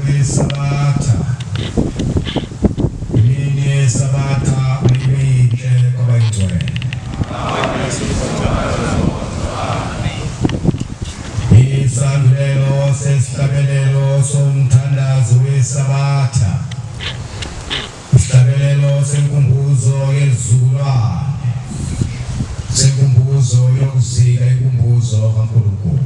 Sabatha. Imini Sabatha ayimihle kwabangcwele. Isandulelo sesihlabelelo somthandazo weSabatha. Isihlabelelo senkumbuzo yezizukulwane. Senkumbuzo yokuzika inkumbuzo kaNkulunkulu.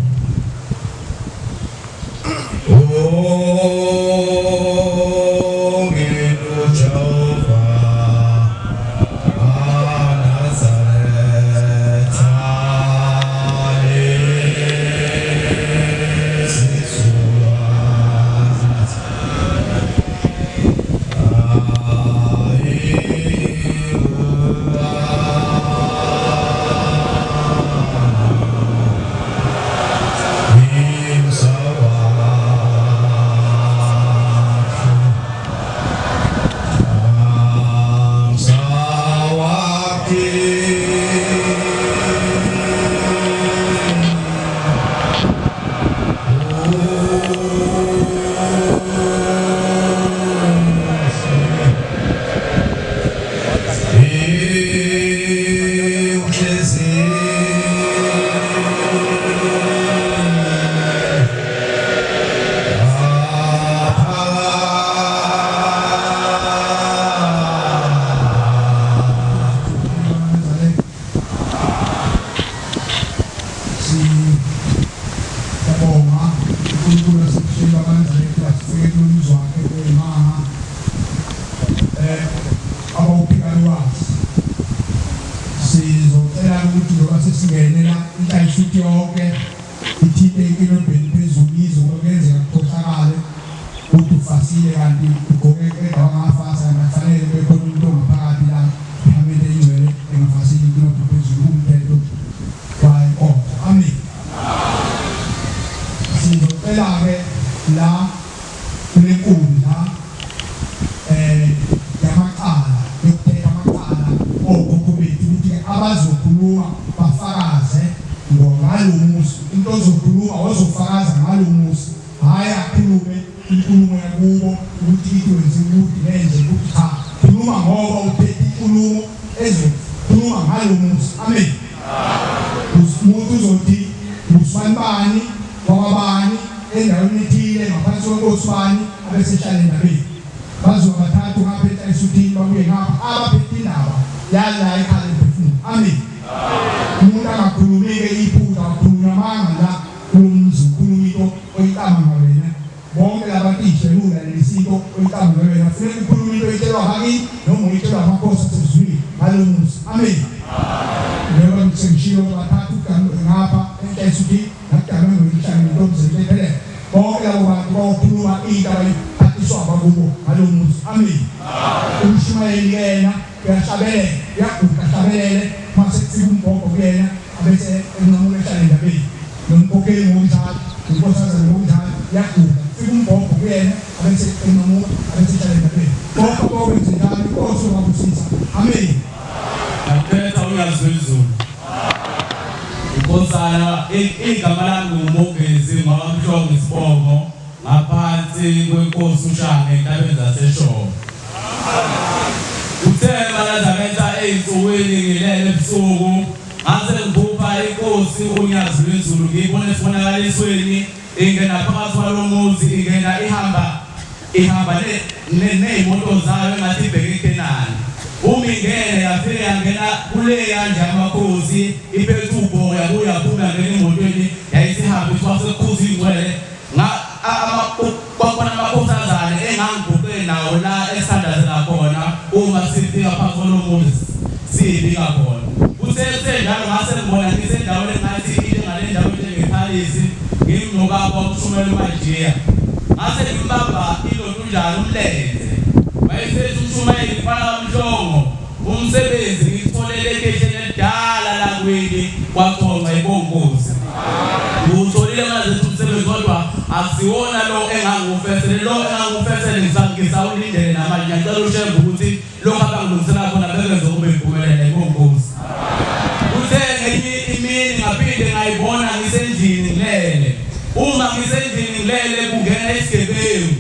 Uma ngisendlini ngilele kungena isigebengu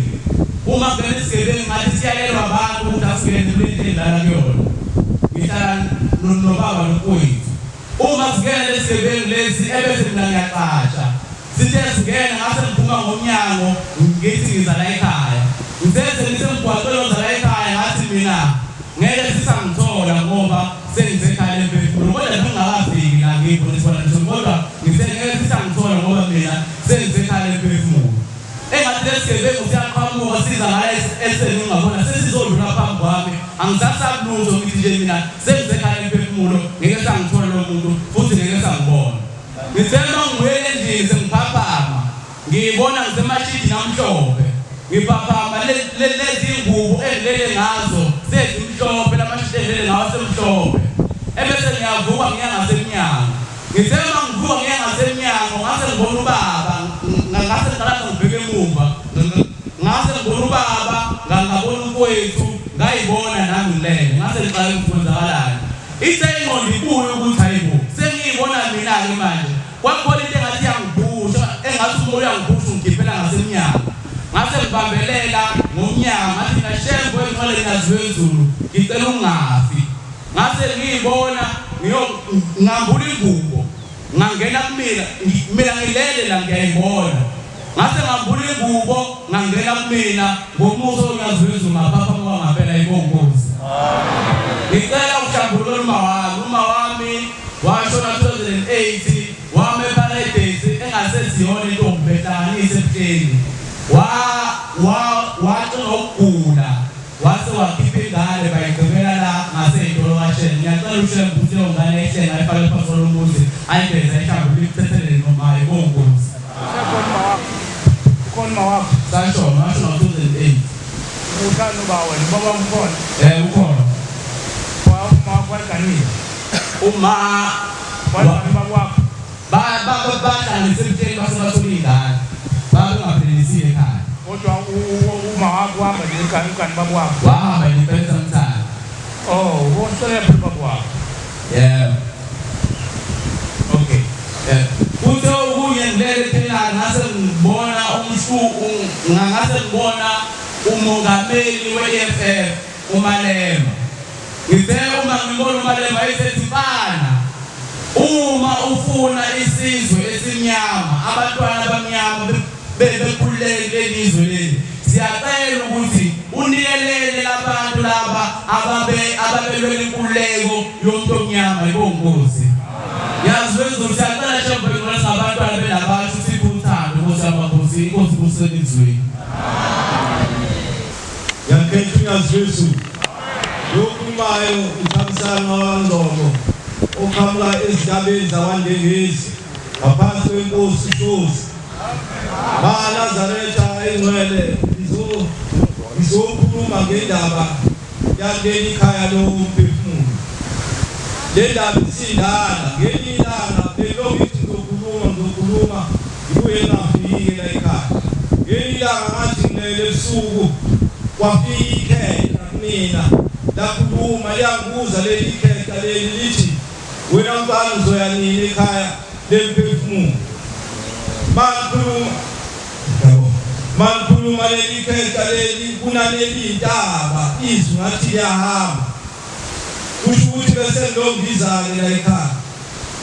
nobaba nokwethu uma singena lesigebengu lesi ebese mina ngiyaqasha sithe singena ngase ngiphuma ngomnyango ngithi ngiza la ekhaya ngithethe ngisemgwaqweni oza la ekhaya ngathi mina ngeke sisangithola ngoba sengisekhaya emphefumulo kodwa ngingakafiki la ngipho nisibona nje kodwa ngithe ngeke sisangithola ngoba mina sengisekhaya emphefumulo engathi lesigebengu siyaqhamuka siza ngala eseni ngingabona sesizodlula phambi kwami angisasabuzo ngithi nje mina sengisekhaya emphefumulo ngeke sangithola lo muntu futhi ngeke sangibona ngithemba ngiwele endlini sengiphaphama ngibona ngisemashidi namhlophe ngiphaphama lezi ngubo engilele ngazo sezimhlophe lamashidele ngawo semhlophe ebese ngiyavuka ngiya ngasemnyango ngithemba ngivuka ngiya ngasemnyango ngase ngibona ubaba ngase ngiqala ngibheke emuva ngase ngibona ubaba ngabona umfowethu ngayibona nami ngilele ngase ngiqala ukufundakalayo ithe ingqondo ibuye ukuthi hayibo sengiyibona mina ke manje kwakhona into engathi yangibhusha engathi umoya uyangibhusha ngikhiphela ngasemnyango ngase ngibambelela ngomnyango ngathi ngashembo enqole ngazwezulu ngicela ungafi ngase ngiyibona ngambula ingubo ngangena kumina mina ngilele la ngiyayibona ngase ngambula ingubo ngangena kumina ngomuso ngazwezulu ngapha ngapela ibongozi ngicela ukuhlambulula uma wami washona 2008 wame paradise engaseziyona intombi behlanganise ebuhleni wathi ngokugula wase wakhipha ingane bayigqibela la ngaseyitolo washela ngiyacela ushembu ukuthi leyo ngane ehlenga ayifake phansi lomuzi ayibheza ihlambulule ikuthethelele noma ibongozi ukhona wakho sancho masho no 2008 ukhona ba wena baba mkhona ukhona uma kwakanile uma baba bahlanganise ebuhleni basebathole ingane babengaphelelisiwe ekhaya kodwa uma wahamba nekhaya baba wakho wahamba ngempela samthana wonke baba wakho yeah okay uthe ukunye ngilele ekhaya ngase ngibona ngase ngibona umongameli we-EFF uMalema ngithe uma ngibona uMalema esethi bana uma ufuna isizwe esimnyama abantwana abamnyama bekhululeke lelizwe leli siyacela ukuthi unikelele labantu laba ababelwela inkululeko yomuntu omnyama ibongozi yazwezulu siyacela shembe ngolesa abantwana benabantu siphe uthando ukuthi amakhosi inkosi kuselizweni yakhethu yazwezulu yokumayo ikhambisana wangqondo oqhamuka ezigabeni zakwandengezi ngaphansi kwenkosi uShozi baNazaretha engcwele ngizokhuluma ngendaba yaleli khaya lomphefumulo le ndaba isindala ngelinye ilanga belokithi ngizokhuluma ngibuye ngafike la ekhaya ngelinye ilanga ngathi ngilele ebusuku kwafika ikhehla kumina lakhuluma liyangibuza leli khehla leli lithi wena mfana uzoya nini ekhaya lemphefumulo makhuluma leli khehla leli kunaleli intaba izwi ngathi liyahamba kusho ukuthi bese ngilongizane la ekhaya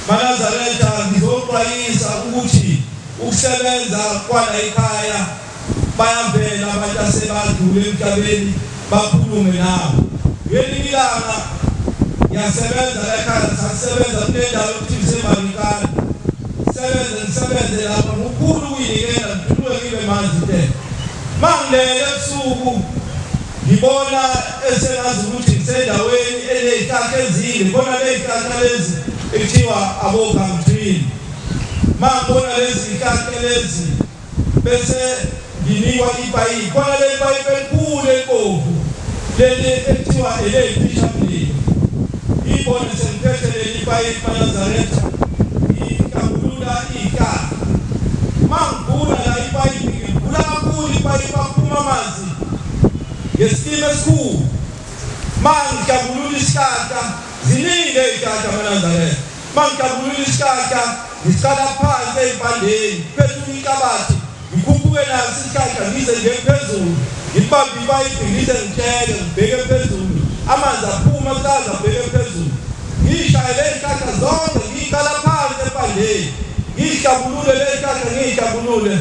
baNazaretha ngizoxwayisa ukuthi ukusebenza kwala ekhaya bayavela abantu asebadlule emhlabeni bakhulume nabo ngelinye ilanga yasebenza la ekhaya sasebenza kunendawo yokuthi ngisebanikani ngisebenze lapha ukhulu ukuyinikela ngithulwe ngibe manzi te mangilele ebusuku ngibona esengazi ukuthi ngisendaweni enezihlahla ezinde ngibona lezihlahla lezi ekuthiwa abogamthini mangibona lezi zihlahla lezi bese nginikwa ipayipi khona le payipi enkulu empofu leli ekuthiwa eleyifishamlilo ibona sengiphethe leli payipi baNazaretha ngikabulula ikhala mangibula la ipayipi ngibula kakhulu ipayipi aphuma amanzi ngesimo esikhulu mangikabulula isihlahla ziningi izihlahla baNazaretha mangikabulula isihlahla ngiqala phansi ezibandeni phezulu inhlabathi ngikhuphuke naso isihlahla ngize ngephezulu ngibambe ipayipi ngize ngitsheke ngibheke phezulu amanzi aphuma kusaza abheke phezulu ngishayele izihlahla zonke ngikala phansi empandeni ngijabulule lezihlahla ngijabulule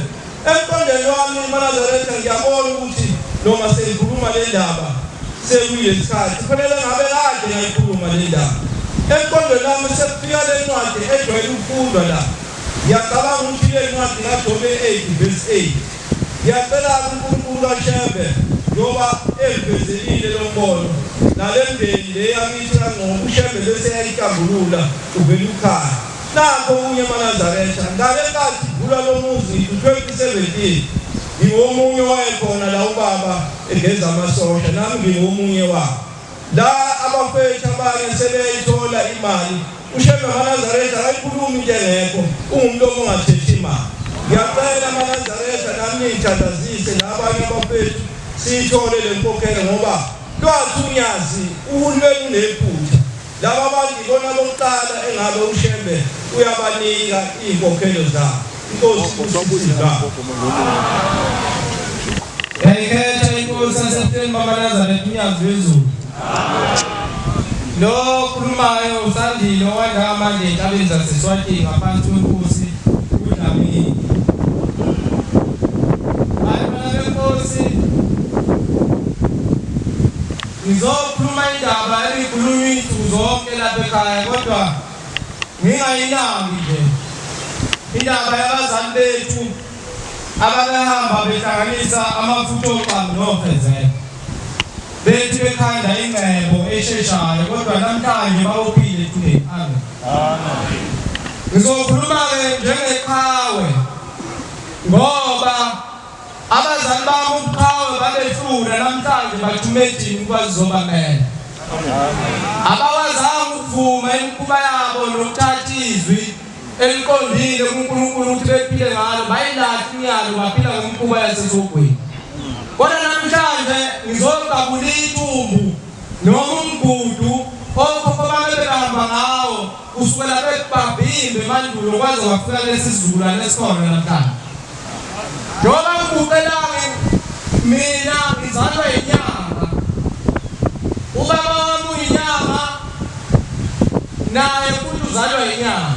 emqondweni wami uManazaretha ngiyabona ukuthi noma sengikhuluma le ndaba sekuyisikhathi kufanele ngabe kade ngayikhuluma le ndaba emqondweni wami sekufika le ncwadi ejwayele ukufundwa la ngiyacabanga ukuthi le ncwadi kaJobe 8 verse 8 ngiyacela uNkulunkulu ashebe ngoba evizelile lo mbono nalendeni leyakithi kangcono ushebe bese yayicambulula uvela ukhaya nakho unye uManazaretha ngale nkathi vula lo muzi 2017 ngiwomunye wayekhona la ubaba egeza amasosha nami ngiwomunye wabo la abafethu abanye sebeyithola imali ushebe uManazaretha ayikhuluma into engekho ungumlomo ongathethi imali ngiyacela uManazaretha nami ngithandazise nabanye abafethu siyithole le mpokhelo ngoba lwathu-nyazi uhulumeni unephutha laba abantu ibona bokuqala engabe ushebe uyabanika iy'nkokhelo zabo inkosi ngayikhetha inkosi yaseSeptemba uManazaretha uNyazi wezulu. Lo khulumayo uSandile owanda manje entabeni zaseSwatini ngaphansi kwenkosi uDlamini. Abantwana benkosi ngizokhuluma indaba eyikhulunywa insuku zonke lapha ekhaya kodwa ngingayinaki nje indaba yabazali bethu ababehamba behlanganisa amafutha oqambo nofezela bethi bekhanda ingcebo esheshayo kodwa namhlanje bawophile today. Amen. Ngizokhuluma-ke njengeqhawe ngoba abazali bami ubuqhawe babehlula namhlanje bathumethini kwazizobamela abakwazanga ukuvuma imikhuba yabo nokuthatha izwi eliqondile kuNkulunkulu ukuthi bephile ngalo bayilahla imiyalo baphila ngomkhuba yasesogwini. Kodwa namhlanje ngizogabula ithumbu noma umgudu okhokho bami behamba ngawo kusukela beBhabhimbe mandulo kwaze kwafika lesi sizukulwane esikhona namhlanje. Njengoba ngikuqelanga mina ngizalwa inyanga ubaba wami uyinyanga naye futhi uzalwa inyanga.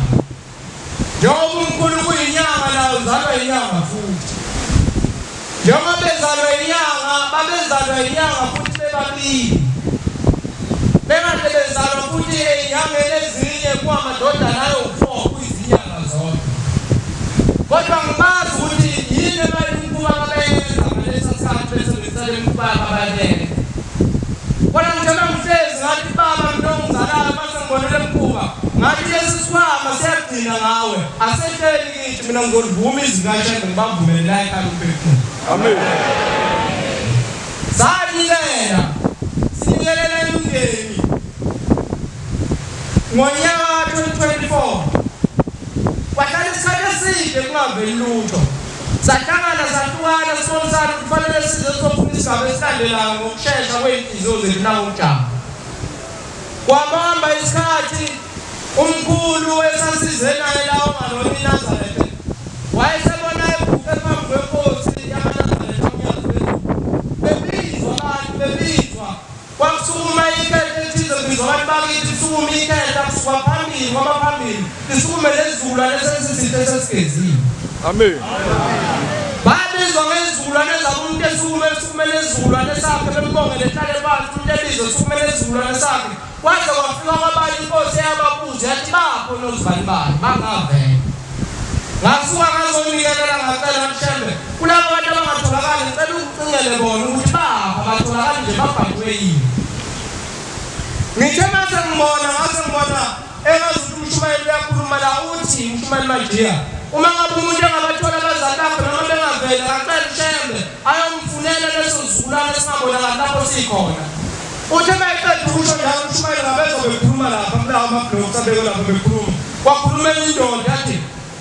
Njengoba uNkulunkulu kuyinyanga naye uzalwa inyanga futhi. Njengoba bezalwa inyanga babezalwa inyanga futhi bebabili. Bengade bezalwa futhi ey'nyangeni ezinye kuwamadodana ayo-4 kuyizinyanga zonke. Kodwa ngibazi ukuthi yini abayimikhuba abayenza ngalesi sikhathi besebenzisa le mikhuba abayenza. Kodwa ngithanda ngihlezi ngathi baba mntu ongizalayo mase ngibone le mikhuba ngathi lesi sikhwama siyagcina ngawe asehleli kithi mina ngizolivuma izinga lishebe ngibavumele la ekhaya uphefumula. Amen. Sanilela sinikelela imindeni ngonyaka 2024 kwahlala isikhathi eside kungaveli lutho sahlangana sahlukana sibonisana kufanele size sofuna isigaba esilandelayo ngokushesha kwey'nhliziyo zethu nangokujama. Kwahamba isikhathi umkhulu esasize naye lawo ngalona iNazaretha wayesebona ebhuke phambi kwenkosi yamaNazaretha uNyazi wezulu bebizwa abantu bebizwa kwakusukuma ikhetha ethize kubizwa abantu bakithi kusukuma ikhetha kusuka phambili kwabaphambili lisukume lezizukulwane esesisithe esesigezile. Amen. Babizwa ngezizukulwane zabo umuntu esukumele izizukulwane sakhe bembongele ehlale phansi umuntu ebizwe esukumele izizukulwane sakhe kwaze kwafika kwabanye inkosi eyababuza yathi bapho nozivali bayo bangavela. Ngasuka ngazonikelela ngacela mshembe kulabo bantu abangatholakali ngicela ukucingele bona ukuthi bapha batholakali nje babhaqwe yini. Ngithe mase ngibona engazuthi umshumayeli uyakhuluma la uthi umshumayeli Majiya uma ngabe umuntu engabathola abazali bakhe noma bengaveli ngacela mshembe ayomfunela leso sizukulwane esingabonakali lapho sikhona. Uthe bayiqeda ukusho njalo umshumayeli ngabezobe bekhuluma lapha kulawo amabhlokhi abekwe lapho bekhuluma kwakhuluma enye indoda yathi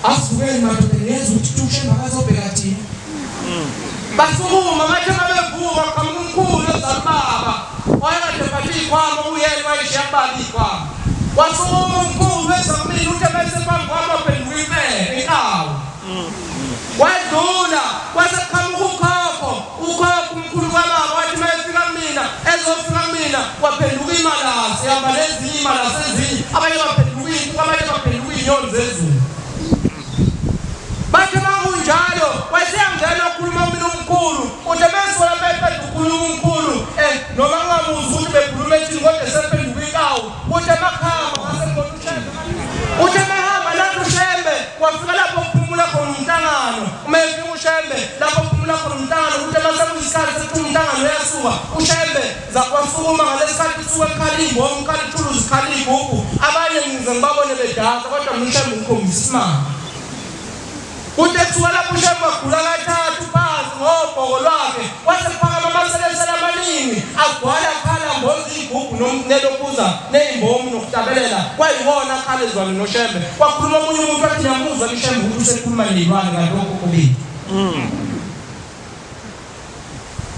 asivukeni madoda ngenza ukuthi tushembe akazobheka thina. Basukuma bathe babevuka qhamuka umkhulu ezali baba wayekade ephathe iy'khwama uyena wayishiya kubaba iy'khwama. Wasukuma umkhulu wenza kumina uthe bese phambi kwami waphenduka impela inkawu. Wadlula kwaseqhamuka ukhokho umkhulu kababa wathi uma efika kumina ezofika kumina waphenduka imalasi ehamba nezinye imalasi ezinye abanye baphenduka abanye baphenduka inyoni zezulu. Bathe makunjalo wayeseyangena ukukhuluma umuntu omkhulu uthi mesola bephethe ukukhuluma umkhulu noma ngabuza ukuthi bekhuluma ethini kodwa sephenduka inkawu uthi emakhamba ngasekona ushembe uthi emahamba lapho ushembe wafika lapho kuphumula khona umhlangano uma efika ushembe lapho kuphumula khona umhlangano uthi masekuyikhathi sethi umhlangano uyasuka ushembe zakwasukuma ngalesikhathi usuke ekhalimbo umkhali thuluzi khalimbo abanye ngize ngibabone bedansa kodwa ushembe ukhombisa isimanga. Uthi kusuka lapho ushembe wagula kathathu phansi ngobhoko lwakhe wasephakama amaselesela amaningi agcwala akhala mbozi igugu nelokuza neyimbomu nokuhlabelela kwayibona akhala ezwane noshembe wakhuluma omunye umuntu wathi ngiyamuzwa ushembe ukuthi usekhuluma neyilwane ngalokho kokubili.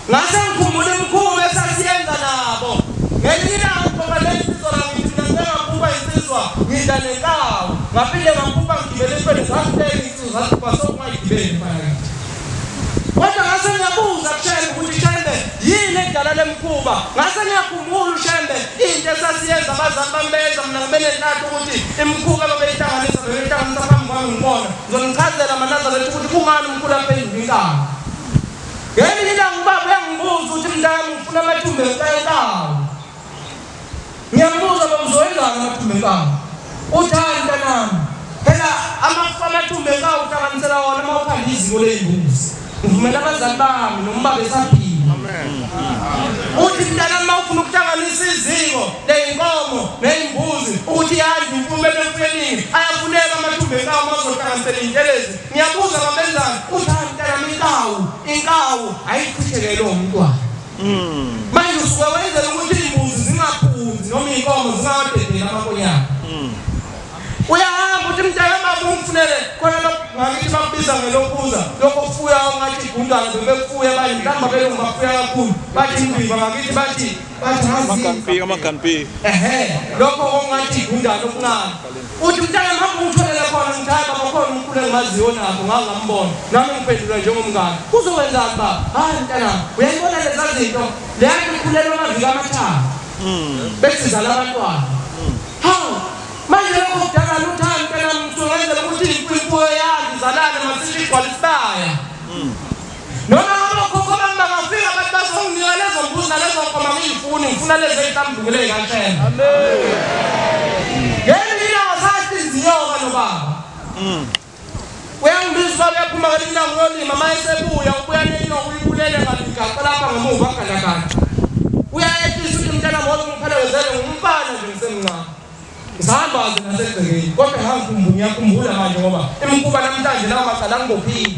Ngase ngikhumbule imikhuba esasiyenza nabo ngelinye ilanga ngoba lensizwa langithi nangakuba insizwa ngidla nenkawu ngaphinde ngakuba ngigibele ifeni zakuhleli insizwa zakuba sokungayigibeli phakathi. Kodwa ngase ngiyabuza kushembe ukuthi shembe yini edala lemkhuba ngase ngiyakhumbula ushembe into esasiyenza abazali bambenza mina ngibenentathu ukuthi imikhuba babeyihlanganisa phambi kwami ngibona ngizonichazela amanazareti ukuthi kungani umkhulu aphendula inkawu. Ngelinye ilanga ubaba uyangibuza ukuthi mntami ngifuna amathumbe enkawu. Ngiyambuza bamzoyenzana amathumbe enkawu. Uthi hayi mntanami phela amathumbe enkawu uhlanganisela wona uma uphanda iziko ley'mbuzi. Ngivumela abazali bami nombaba esaphila. Uthi mntanami uma ufuna ukuhlanganisa iziko ley'nkomo ney'mbuzi ukuthi yandi mfumele emfuyelini ayafuneka amathumbe enkawu uma uzohlanganisela iy'ntelezi. Ngiyabuza bamenzani uthi hayi mntanami inkawu ayichithekele umntwana. Manje usuke wenzela ukuthi iy'mbuzi zingaphunzi noma iy'nkomo zingawadedeli amakonyana. Uyahamba uthi mntanami umfunele khona ngakithi bakubiza ngelokhuza lokho kufuya ungathi igundane bebekufuya abanye mhlawumbe abelungu bafuya kakhulu bathi imbiba ngakithi bathi amakanpi lokho ongathi igundane okuncane. Uthi mntanami hamba ungitholele khona ngithanda bakhona umkhulu engimaziyo nabo ngangambona nami ngiphendula njengomngane kuzokwenzani baba? Hayi mntanami uyayibona leza zinto leyanto ikhulelwa amaviki amathathu besizala abantwana. Hawu manje lokho kudala uthanda mntanami ngizowenzela ukuthi imfuyo yami izalane masithi igcwala isibaya. Noma abakhokho bami bangafika abantu bazonginika lezo mbuzi nalezo nkomo ngiyifuni ngifuna lezi ey'hlambulukele kahlena. Ngelinye ilanga sathi izinyoka nobaba. Uyangibiza ubaba uyaphuma ngelinye ilanga uyolima uma esebuya ubuya nenyoka uyibulele ngaligaqa lapha ngemuva agandaganda. Uyayehlisa ukuthi mntanami woze ngiphelezele ngumfana nje ngisemncane. Ngisahambaze nasegcekeni kodwa ngiyakhumbula manje ngoba imikhuba namhlanje lawo macala angibophile.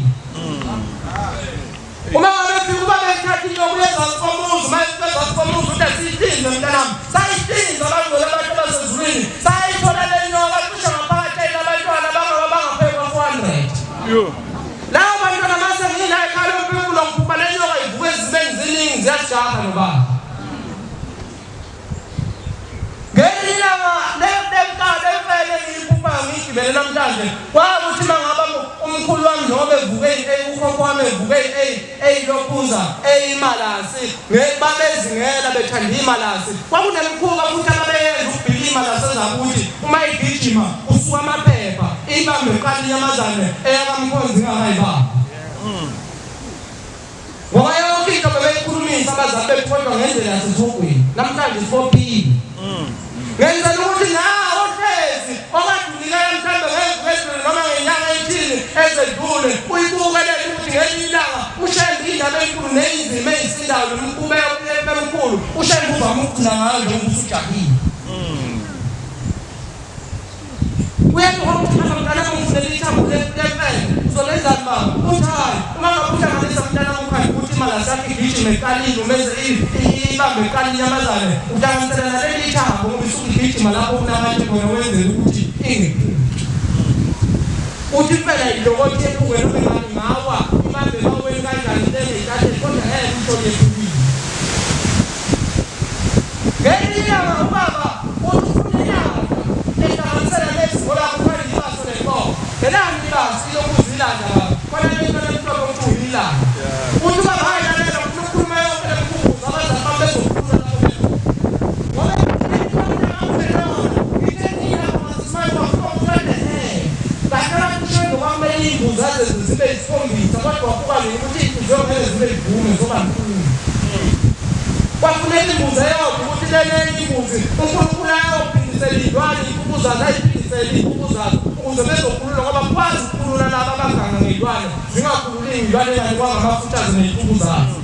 Uma ngabe fika ubaba ethatha inyoka uyezansi komuzi uma ezansi komuzi uthi asiyihlinze mntanami sayihlinza abangcwele abantu abasezulwini sayithola le nyoka cishe ngaphakathi abantwana bangaphezu kwa-400. Lawo bantwana mase ngina ekhaya uNkulunkulu ngiphuba le nyoka ivuke zibengi ziningi ziyashaha nobaba. Ngelinye ilanga lefele ngiyiphupa ngiyigibele namhlanje kwakuthi mangaba umkhulu wami noma evuke ukhokho wami evuke eyilokhuza eyimalasi babezingela bethanda imalasi kwakunemikhuba futhi ababeyenza ukubhila imalasi ezakuthi uma igijima usuka amaphepha ibambe eqala inyamazane eyakamkhonzi ingakayibamba. Ngoba yonke into bebeyikhulumisa abazali bethu kodwa ngendlela yasethogweni namhlanje sibophile. Ngenzela ukuthi nawo hlezi ongadunikela mhlawumbe ngezwe noma ngenyanga ethile ezedlule uyibuke lento ukuthi ngelinye ilanga ushembe indaba enkulu neyizimo eyisindayo nomkhuba emkhulu ushembe uvame ukugcina ngayo njengoba usujahile. Uyakuhamba mntanami ngifundela ithambo lefele uzolenzani baba? Uthi hayi uma ngabe uhlanganisa mntanami ukhaya ukuthi imalasi yakho igijime eqalile umeze ibambe eqalile inyamazane uhlanganisela naleli ithambo ngoba isuke igijima lapho kunamanye khona wenzela ukuthi ingephumi. Uthi phela ilokothi ephukweni obengani ngawa ibambe baweni kanjani lele itathe kodwa uthole ephukile. Ngelinye ilanga ubaba uthi ufuna inyanga ehlanganisela nezikola kukhanya ibaso lenkomo ngelanga ibasi lokuzilanda baba khona lento lemhlobo okuyilanga. Uthi ubaba hayi lalela ufuna ukukhuluma yonke lemkhubuzo abazali bami bezokhuluza lapho ngoba ngithe kwakuka ukuthi izongeke zibe ivume zoba nkulu kwafuneka imbuzi eyodwa ukuthi lena imbuzi uNkulunkulu ayophindisela idwane ukuzaza ayiphindisele ukuzaza ukuze bezokhulula ngoba kwazi ukukhulula laba abaganga ngedwane zingakhululi idwane kanti kwangamafutha zineyikuzaza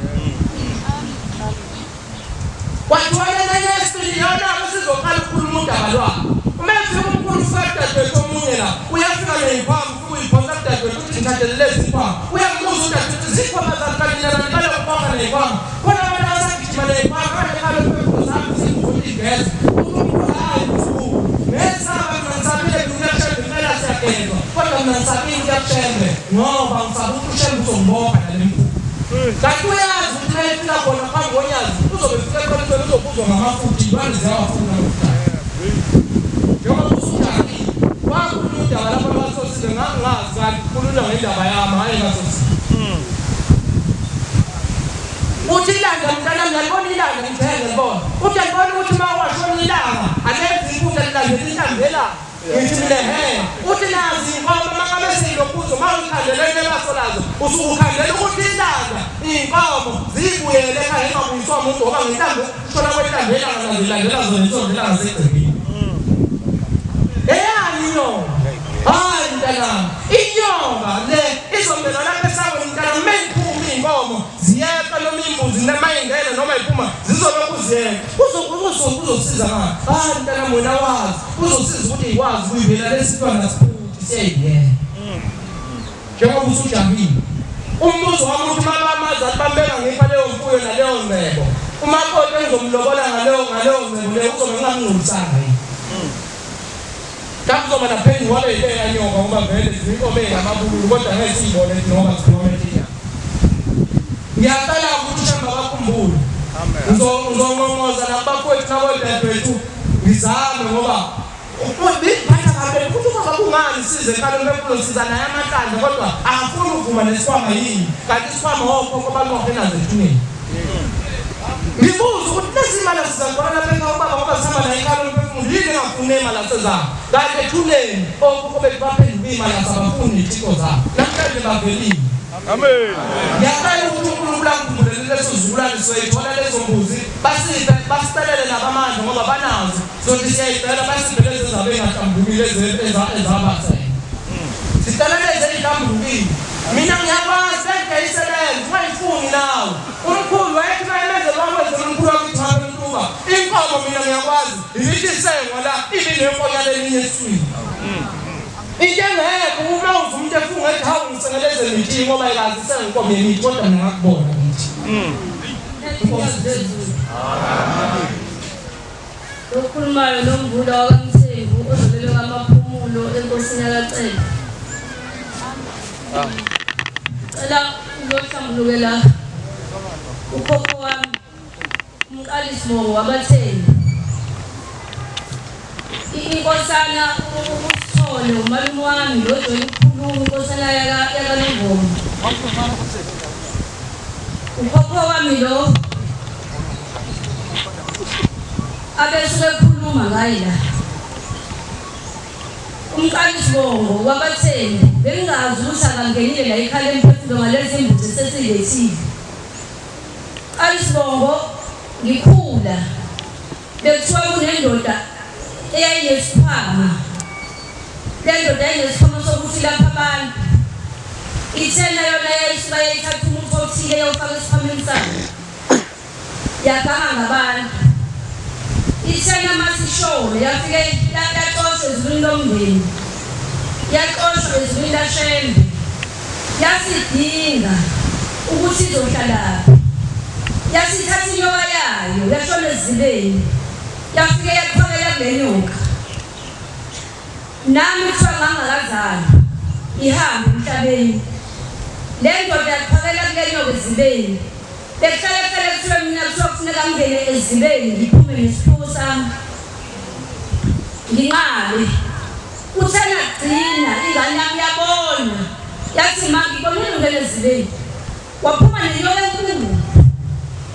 kwathwala nesipili yona sizoqala ukukhuluma udaba lwakho umefika umkhulu fakade komunye la uyafika neyiphambi uyiphonsa kudade ukuthi ngithathelele iziphambi uyambuza udade ukuthi zikhona zakalina bale ukubamba neyiphambi khona abantu abasagijima neyiphambi kale kwezami sikuthi igesi umuntu hayi usuku nesaba ngisabile ngiyashaya ngicela siyakenza kodwa mina ngisabile ukushembe ngoba ngisabe ukushembe uzongibopha nalempu kanti uyazi ukuthi mayefika khona phambi konyazi uzobe fika khona uzobuzwa ngamafutha idwane ziyawafuna lokuthatha njengoba usujaki wakhuluma udaba lapho abasosile ngangazi kanti khulula ngendaba yami hayi ngasosile uthi ilanga mntanami ngiyalibona ilanga ngithenge libona uthi alibona ukuthi uma washona ilanga alenzi inkutha lilandela intambela ngithi mina uthi nazi inkomo mangabe seyilokhuzo uma uyikhandelele ebasolazo usuke ukhandela ukuthi ilanga iy'nkomo ziyibuyele ekhaya engabuyiswa umuntu ngoba ngentambo ushona kwentambela ngazilandela zona isondela ngasegcekeni eyani inyonga hayi mntanami inyonga le izombela lapho esaweni mntanami meyiphuma iy'nkomo ziyeqa noma imbuzi mayingene noma iphuma zizolokhu ziyeka uzosiza ngani hayi mntanami wena wazi uzosiza ukuthi ikwazi ukuyivela lesitwana sifuthi siyayiyena njengoba usujahile umbuzo wami ukuthi uma bamazali bambeka ngipha leyo mfuyo naleyo ngcebo umakoti engizomlobola ngaleyo ngcebo leyo uzobe ngingamngcolisanga yini kakuzoba naphenyi wabe yibeka nyoka ngoba vele zinkobe ngamabululu kodwa ngeke siyibone noma sikhomethina ngiyacela ukuthi ushamba bakhumbule ngizonqonqoza nabafowethu nabodadewethu ngizame ngoba ubiphatha kahle ukuthi ngoba kungani size ekhalo lemfundo siza naye amahlandla kodwa akafuni ukuvuma nesikhwama yini kanti isikhwama wokhokho banohena zethuneni ngibuza ukuthi lezi mali sizakubona lapha ubaba ngoba sihamba naye ekhalo lemfundo yini engafuni imali asezabo kanti ethuneni okhokho bethu baphendula imali asabafuni izithiko zabo namhlanje bavelile amen ngiyacela ukuthi uNkulunkulu angikhumbulele leso sizukulwane soyithola lezo mbuzi basiphe basicelele nabamandla ngoba banazo sokuthi siyayicela basiphe lezi zabe engahlambulukile ezabasele sicelele ezihlambulukile mina ngiyakwazi sengiyisebenza ungayifuni nawe umkhulu wayethi mayemeze lwamwenze umkhulu wakithapha intuba inkomo mina ngiyakwazi ibithi isengo la ibinekonyana elinye eswini into engekho uma umuntu efunga ethi hawu ngisengeleze mithi ngoba ikazi senginkomo yemithi kodwa mina ngakubona mithi Lokhulumayo nomvula wakamthembu ozolele kwamaphumulo enkosini yakacela. Cela ulohlambulukela ukhokho wami umqalisi Mongo wabathembu. Inkosana uSithole umalume wami loJoyini ukhuluma inkosana yakaNongoma. Ukhokho wami lo abesuke ekhuluma ngaye la umqalisi Mongo wabathembu bengazi ukuthi akangenile la ekhaya emphefumulo ngalezi imbuzi sesiyethile. Umqalisi Mongo ngikhula bekuthiwa kunendoda eyayinesikhwama le ndoda yayinesikhwama sokuthi lapha abantu ithena yona yayisuka yayithatha umuntu othile yawufaka esikhwameni sayo yaganga ngabantu ithena masishole yafike yaxoshwa ezulwini lomndeni yaxoshwa ezulwini laShembe yasidinga ukuthi izohlala yasithatha inyoka yayo yashona ezileni yafike yaqhakela kule nyoka nami kuthiwa ngangakazali ihambe emhlabeni le ndoda yaqhakela kule nyoka ezibeni bekuhlala kuthiwa mina kuthiwa kufuneka ngingene ezibeni ngiphume nesiphiwo sami nginqabe uthena gcina ingane yami yabona yathi ma ngibonile ungene ezibeni waphuma nenyoka enkulu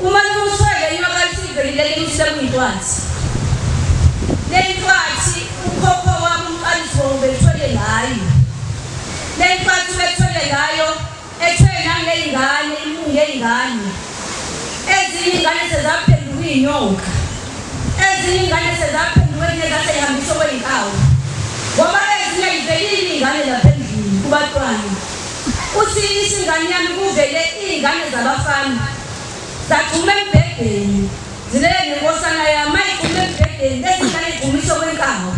uma uswele inyoka isivelile ukuthi kuyintwathi lentwathi ukhokho wami umqalisi Mongo bethwele ngayo lentwathi bethwele ngayo ethena ngey'ngane. Ezinye iy'ngane sezaphenduka iy'nyoka. Ezinye iy'ngane sezaphenduka ezingekasey'hambiswa kwey'nkawu. Ngoba ezinye ay'velile iy'ngane lapha endlini kubatwana. Uthi isingane yami kuvele iy'ngane zabafana. Zagxuma embhedeni. Zilele nenkosana yami ayigxuma embhedeni. Lezi ngane y'gxumiswa kwenkawu.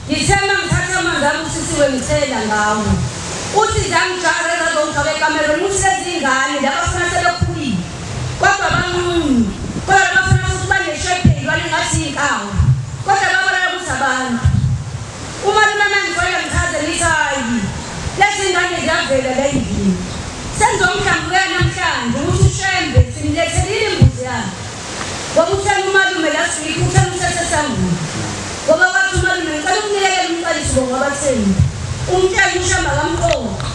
Ngithe uma ngithatha amanzi ami usisiwe ngithela ngawo. Uthi zamjara ezazongifaka ekamereni uthi lezi ngane labafana sebekhulile. Kodwa banqunu. Kodwa labafana futhi baneshepheli ngathi iy'nkawu. Kodwa babona ukuthi abantu. Uma lona mangifika ngichaze ngithi hayi. Lezi ngane ziyavela la endlini. Sengizomhlambukela namhlanje ukuthi ushembe simlethelile imbuzi yakhe. Ngoba uthena umalume last week uthena usesesangweni. Ngoba wathi umalume ngicela ukunikela umqaliso ngobathengi. Umntwana ushamba kamqoqa.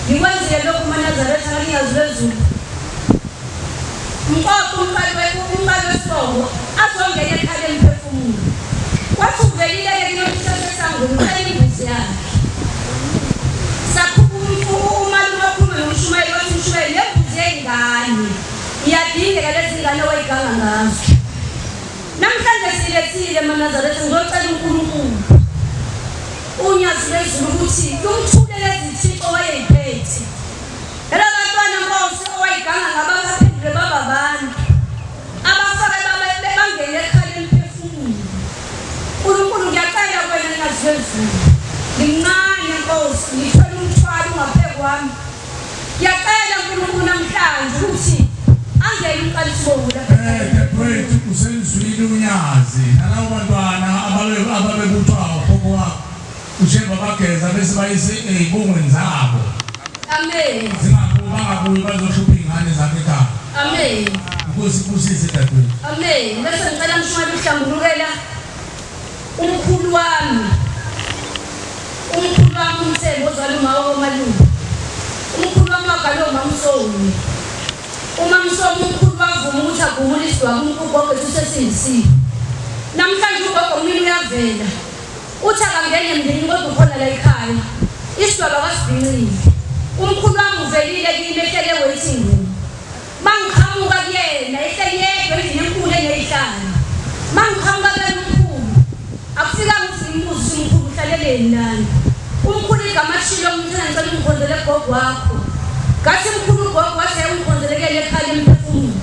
Ngikwenzile lokhu uManazaretha ngingazulezulu. Umqoqa umqalo wesibongo azongena ekhaya emphefumulo. Wathi uvelile-ke kuyokusesesangweni ucela imbuzi yakhe. Umalume wakhuluma nomshumayeli wathi umshumayeli lembuzi yey'ngane. Iyadingeka lezi ngane owayiganga ngazo. Namhlanje silethile eManazaretha ngizocela uNkulunkulu. Unyazi lwezulu ukuthi lumthule lezi thixo owayey'phethe. Laba bantwana Nkosi owayiganga ngabaphendule baba abantu. Abafake bangene ekhaya emphefumulo. uNkulunkulu ngiyacela wena nyazi lwezulu. Ngimncane Nkosi ngithwele umthwalo ungaphe kwami. Ngiyacela uNkulunkulu namhlanje ukuthi angene umqaliso lapha. Dadewethu usenzwile unyazi nalabo bantwana ababebuthwa ukhokho wakho. Ushemba bageza bese bayise ey'bungweni zabo. Amen. Bangabuyi bazohlupha iy'ngane zakhe ekhaya. Amen. Nkosi kusise dadewethu. Amen. Bese ngicela mshumali uhlambulukela umkhulu wami. Umkhulu wami umthembu ozwala umawo womalume. Umkhulu wami wagala uMamsoni. uMamsoni umkhulu wavuma ukuthi agumule isidwaba ugogo esesiyisipho. Namhlanje ugogo mina uyavela. Uthi akangene emndenini kodwa ukhona la ekhaya. Isidwaba kasibhincile. Umkhulu wami uvelile kimi ehlele waiting room. Mangiqhamuka kuyena ehleli yedwa endlini enkulu eney'hlalo. Mangiqhamuka kuyena umkhulu. Akufikanga ukuthi ngimbuze umkhulu uhlaleleni nani. Umkhulu igama ashilo umthana ngicela ungikhonzele gogo wakho. Ngathi umkhulu ugogo wathi ungikhonzelekele ekhaya emphefumulo.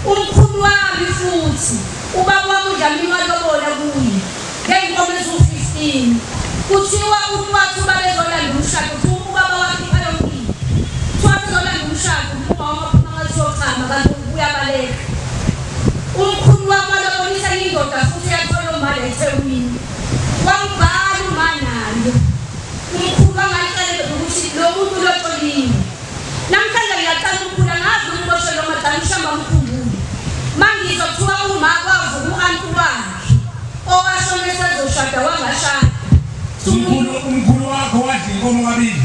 Umkhulu wami futhi ubaba wami uDlamini walobola kuye. Ngey'nkomo eziwu-15. Kuthiwa wathi ubaba ezolanda umshado ubaba wakhe phayofika. Kuthiwa ezolanda umshado umama waphuma ngathi yochama kanti uyabaleka. Umkhulu wami walobonisa indoda futhi yathola umali eThekwini. Wambhala umanayo. Umkhulu wangayicelele ukuthi lo muntu loxoliwe. Namhlanje ngiyacela umkhulu angazi umboshelo amadala ushamba mkhumbule. Mangizothiwa uma kwavuka u-anti wakhe owashona esezoshada wangashada. Umkhulu wakho wadla inkomo kabili.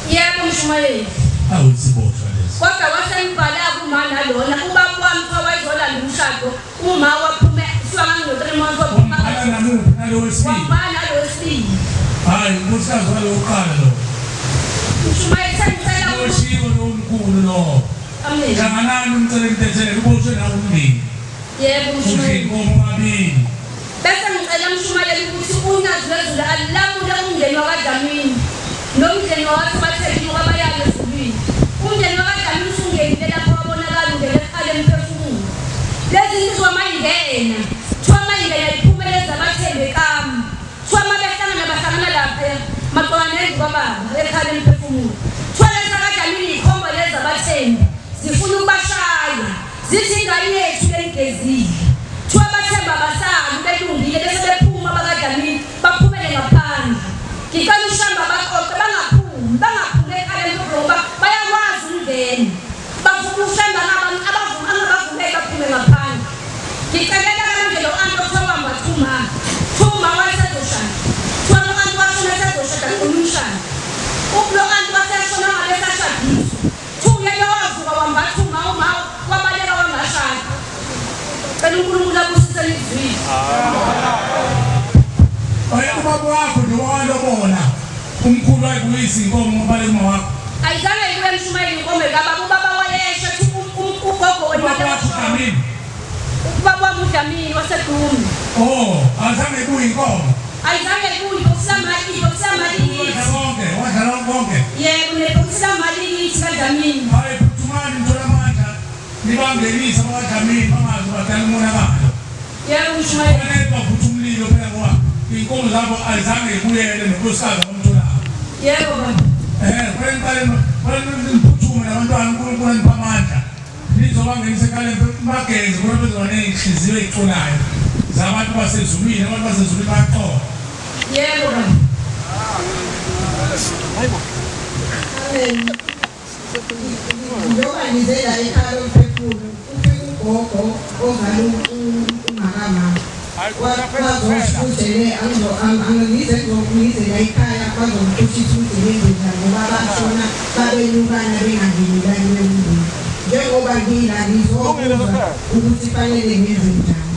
Yebo mshumayeli. Awusiboshwa leso. Kodwa wasengibhala kumana lona ubaba wami wayezolanda umshado uma waphume siwangano-3 months waphuma. Wambhala namuphi nalo wesibili? Wambhala nalo wesibili. Hayi unkosikazi walo wokuqala lo. Mshumayeli sengicela Ushiwo lo mkhulu lo. Amen. Kanganani umcela intethelo uboshwe nawo umndeni. Yebo mshumayeli. Inkomo kabili. Bese ngicela mshumayeli ukuthi unyazi lwezulu alamule umndeni wakaDlamini nomndeni wakhe bathekile ngoba bayale ezulwini. Umndeni wakaDlamini usungenile lapho wabonakala ungene ekhaya emphefumulo. Lezi nsizwa mayingena kuthiwa mayingena iphumeleza abathembekami. Kuthiwa mabehlangana bahlangana lapha maqokana endlu kababa ekhaya emphefumulo. Kuthiwa lezi zakaDlamini iy'khombo lezi abathembi zifuna ukubashaya zithi ingane yethu lengezile. Kuthiwa bathemba abasazi belungile bese bephuma bakaDlamini baphumele ngaphandle. Ngicela ushamba baqoqe bangaphumi ekhaya emphefumulo ngoba bayakwazi ukungena. Bafuna ushamba abavumele baphume ngaphandle. Ngicela manje lo anti othiwa mbathuma. Thuma wayesezoshada. Kuthiwa lo anti washona esezoshada umshado. Lo anti waseshona ngale sashadiswa. Thuye yowavuka wambathuma uma wabaleka wangashada. Cela uNkulunkulu abusise lizwi. Ubaba wakho nje walobona umkhulu ayibuyisa inkomo ngoba le mama wakho. Ayizange ibuye mshumayeli inkomo kababa ubaba uDlamini waseGqumi. Oh, azange kuyinkomo. Ayizange kuyibhokisamali Wadlala konke. yebo nebhokisamali lithi kaDlamini. Hayi phuthumani mtholamandla. Nibangenisa abaDlamini bamazi badala umonakalo. Yebo uShumayeli. Kufanele baphuthe umlilo phela ngoba inkomo zabo azange kuyele nonkosikazi abamtholayo. Yebo baba. Kwenzeni niphuthume nabantwana uNkulunkulu anipha amandla. Nizobangenisa ekhaya bageze ngoba bezoba nenhliziyo ezixolayo zabantu basezulwini, abantu basezulwini baxoxa. Yebo baba. Njoba ngizela ekhaya lomphefumulo ufike ugogo ongalo uMakama wazosifundele angize ngizela ekhaya bazomthuthisa udinendoda ngoba bashona babelukana bengangenelani wemndeni njengoba ngila ngizokuzwa ukuthi fanele ngenze njani.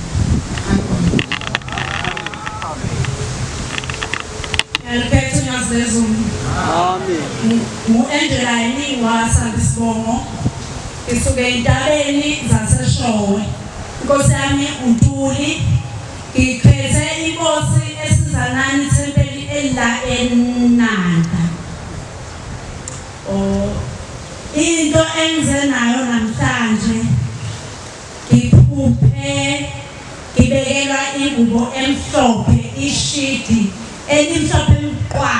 Eliphethe unyazilezulu. Amen. Mu-Endelayini waSandisibongo. Ngisuke entabeni zaseShowe. Inkosi yami uNtuli. Ngiphethe inkosi esizanani ithempeli elila eNanda. Into engize nayo namhlanje ngibekelwa ingubo emhlophe ishidi elimhlophe mqwa.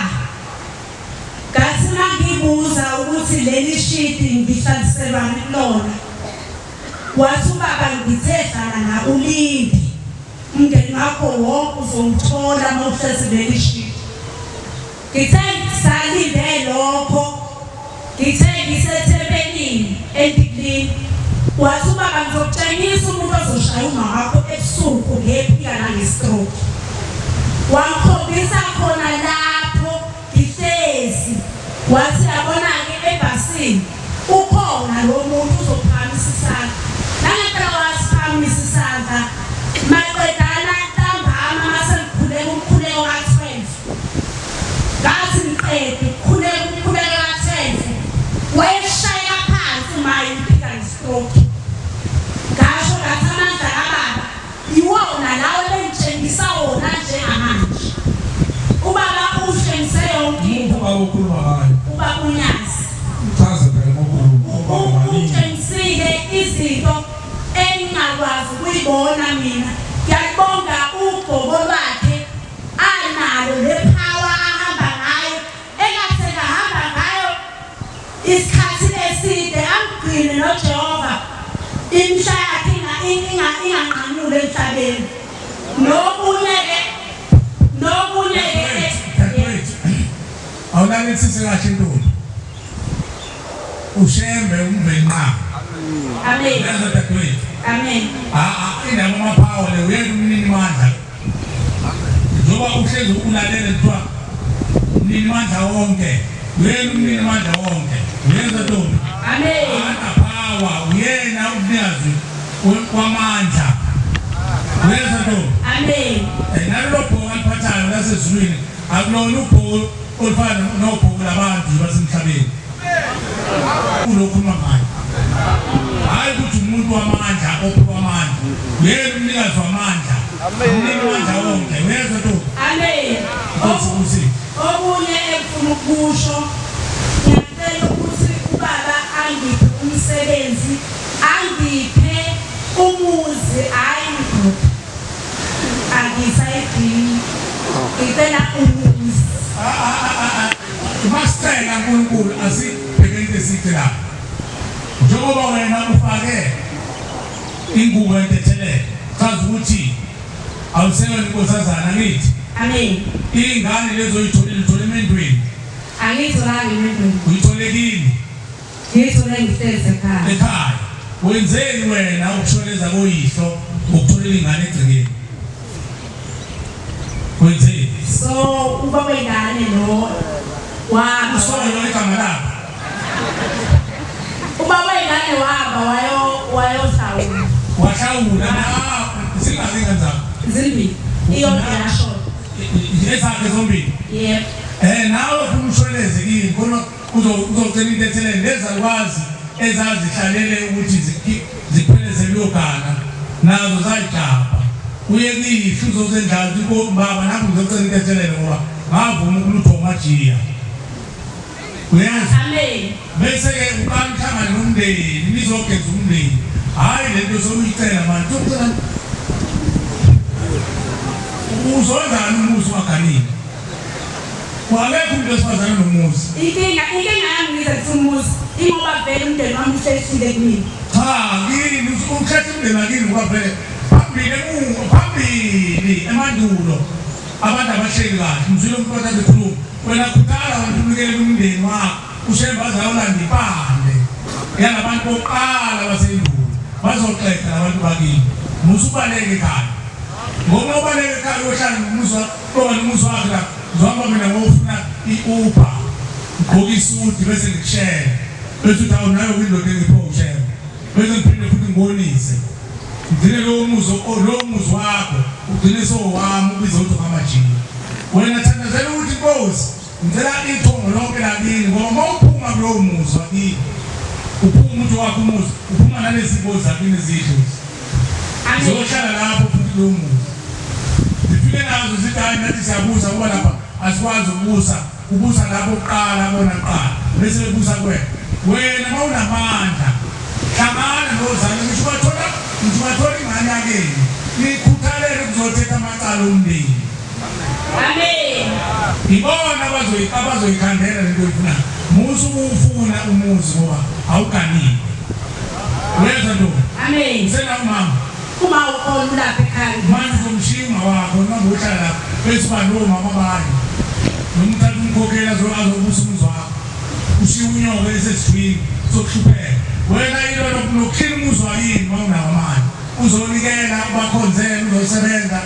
Ngathi mangibuza ukuthi leli shidi ngihlaliselwa kulona. Wathi ubaba ngithe hlala na ulindi. Umndeni wakho wonke uzongithola mawuhlezi leli shidi. Ngithe salinde lokho. Ngithe ngisethempelini endikini. Wathi ubaba ngizokutshengisa umuntu ozoshaya umama wakho ebusuku ngephika nangestroke. Wakhombisa khona lapho ihlezi. Wathi yabona ke ebhasini ukhona lo muntu uzophamisa isandla. Nangempela wasiphamisa isandla. Maqedana ntambama masengikhuleka umkhuleko ka-12. Ngathi ngiqede umkhuleko ka-12. Wayeshaya phansi maye iphika ngestroke. Ngasho ngathi amandla kababa iwona lawo bengitshengisa wona njengamanje. Ubaba ushengise yonke into. Ubaba uNyazi. Utshengisile izinto engingakwazi ukuyibona mina. Ngiyabonga ugogo lwakhe analo lepower ahamba ngayo engathi ngahamba ngayo isikhathi eside angigcine noJehova. Imsha yakhe inganqanyule emhlabeni. Nobunye awulalisise kahle ntombi. Ushembe umvenqa. Amen. Yenza dadewethu. Amen. Indaba amaphawu le uyena umnini mandla. Njoba uhlezi ulalele kuthiwa umnini mandla wonke. Uyena umnini mandla wonke. Uyenza ntombi. Amen. Amaphawu uyena umnikazi wamandla. Uyenza ntombi. Amen. Nalelo bhoka aliphathayo lasezulwini akulona ubhoka olufana nobhoka labantu basemhlabeni. Ulokhuluma ngayo. Hayi ukuthi umuntu wamandla ophuka amandla. Uyena umnikazi wamandla. Umnini mandla wonke. Uyenza ntombi. Amen. Uthi Okunye engifuna ukusho ngiyacela ukuthi ubaba angiphe umsebenzi, angiphe umuzi ayindoda. Angisayidini. Ngicela umuzi. Masicela uNkulunkulu asibheke into esithi la. Njengoba wena ufake ingubo entethelele, chaza ukuthi awusebenzi inkosazana ngithi. Amen. Ingane lezo uyithola emendweni. Angitholanga emendweni. Uyitholekile. Ngithole ngihlezi ekhaya. Ekhaya. Wenzeni wena ukushoneza koyihlo ukutholela ingane egcekeni? Wenzeni? So ubaba wengane lo Usolo igama lakho. ubaba wengane wahamba wayohlawula. Wahlawula singazi kanjani. Zimbili. Iyona yasho. Esakhe zombili. Yep. Nawe ufuna umshwalense kini khona uzocela into ethelele lezalukwazi ezazihlalele ukuthi zipheleze liyogana nazo zayijapha uyekisho uzosendlala ukuthi baba nami ngizocela intethelelo ngoba ngavuma ukulutho majiya uyazi Amen. bese-ke uqala uhlangane nomndeni nizogeza umndeni hhayi lento sokuyicela manje sokucela uzondlani umuzi waganile kwakekho umuntu wesifazane nomuzi Inkinga yami ngizathi umuzi ingoba vele umndeni wami usheshile kumina. cha kini ukhetha umndeni wakini ngoba vele phambili emandulo abantu abahleli kahle mzwile umuntu othi bekhuluma wena khuthala abantu unikele umndeni wakho ushemba azawulanda ipande yalabantu bokuqala basendulo bazoqeda labantu bakini musubaleke ekhaya ngoba ubaleke ekhaya uyohlala nomuzi wakho nomuzi wakho la ngizohamba mina ngofuna i-Uber ngigqoke isuti bese ngikushela bese uthi awunayo kwindoda engipho ushela bese ngiphinde futhi ngibonise ngigcine lowo muzi wakho ugcine sowami ubiza ukuthi ngamajiya wena thandazela ukuthi Nkosi ngicela ithongo lonke lakini ngoba uma uphuma kulowo muzi wakini uphuma umuntu wakho umuzi uphuma nalezimbo zakini ezidlozi zohlala lapho futhi kulowo muzi zifike nazo zithi hayi nathi siyabusa ngoba lapha asikwazi ubusa lapho kuqala bona kuqala bese bebusa wena mawunamandla hlangana nozane ngisho bathola ingane yakeni nikhuthalele kuzothetha amacala omndeni. Amen. Ibona abazoyikhandela lento oyifunayo musu ufuna umuzi ngoba awuganile weza ndo. Amen. Usena umama uma ukhona lapha ekhaya manje uzomshima wakho noma uhlala lapha bese balo mama bayi nomthatha umkhokhela azobusa umuzi wakho ushiya unyoka esesifini sokuhlupheka wena yilo nokukhila umuzi wakini mawunawo amandla uzonikela abakhonzela uzosebenza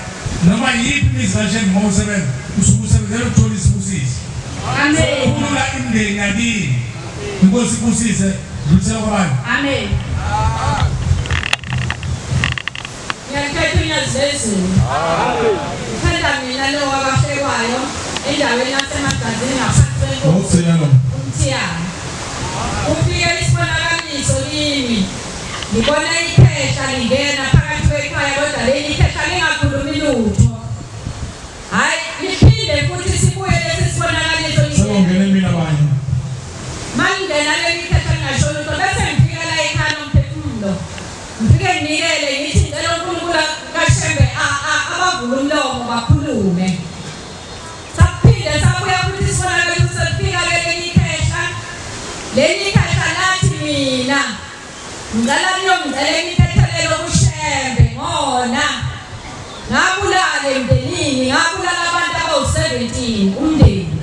noma yiphi imizimasheni uma usebenza usebenzela ukuthola isibusiso. Amen. Ukhulula imindeni yakini Inkosi ibusise dlulisela kwabantu. Amen. Ngiyakhetha unyazezulu. Thanda mina lo wabahlekwayo endaweni yasemagazini ngaphansi kwenkosi uMthiyana. Ufike isibonakaliso kimi. Ngibona iphehla lingena phakathi kwekhaya kodwa leli phehla lingakhulumi lutho. Hayi liphinde futhi sibuye lesi sibonakaliso Sengene mina abanye. Mangena leli phehla ngasho lutho bese ngifika la ekhaya nomphefumulo. Ngifike nginikele ngithi ngicela uNkulunkulu kaShembe abavula umlomo bakhulume. Saphinde sabuya futhi sibonakaliso sifika leli phehla. Leli phehla lathi mina ngicela niyongicela imithethelelo kuShembe ngona ngabulala emndenini ngabulala abantu abawu-17 umndeni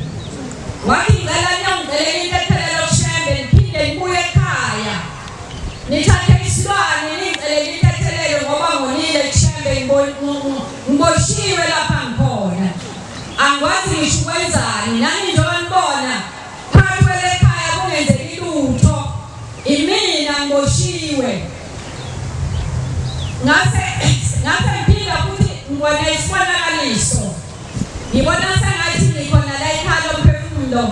wathi ngicela niyongicela imithethelelo kuShembe niphinde nibuye ekhaya nithathe isilwane ningicele imithethelelo ngoba ngonile kuShembe ngiboshiwe lapha ngikhona angikwazi ngisho ukwenzani nani njengoba nibona phakathi kwelekhaya kungenzeki lutho imina ngiboshiwe ngase ngiphinda futhi ngibona isibonakaliso ngibona sengathi ngikhona la ekhaya lomphefumulo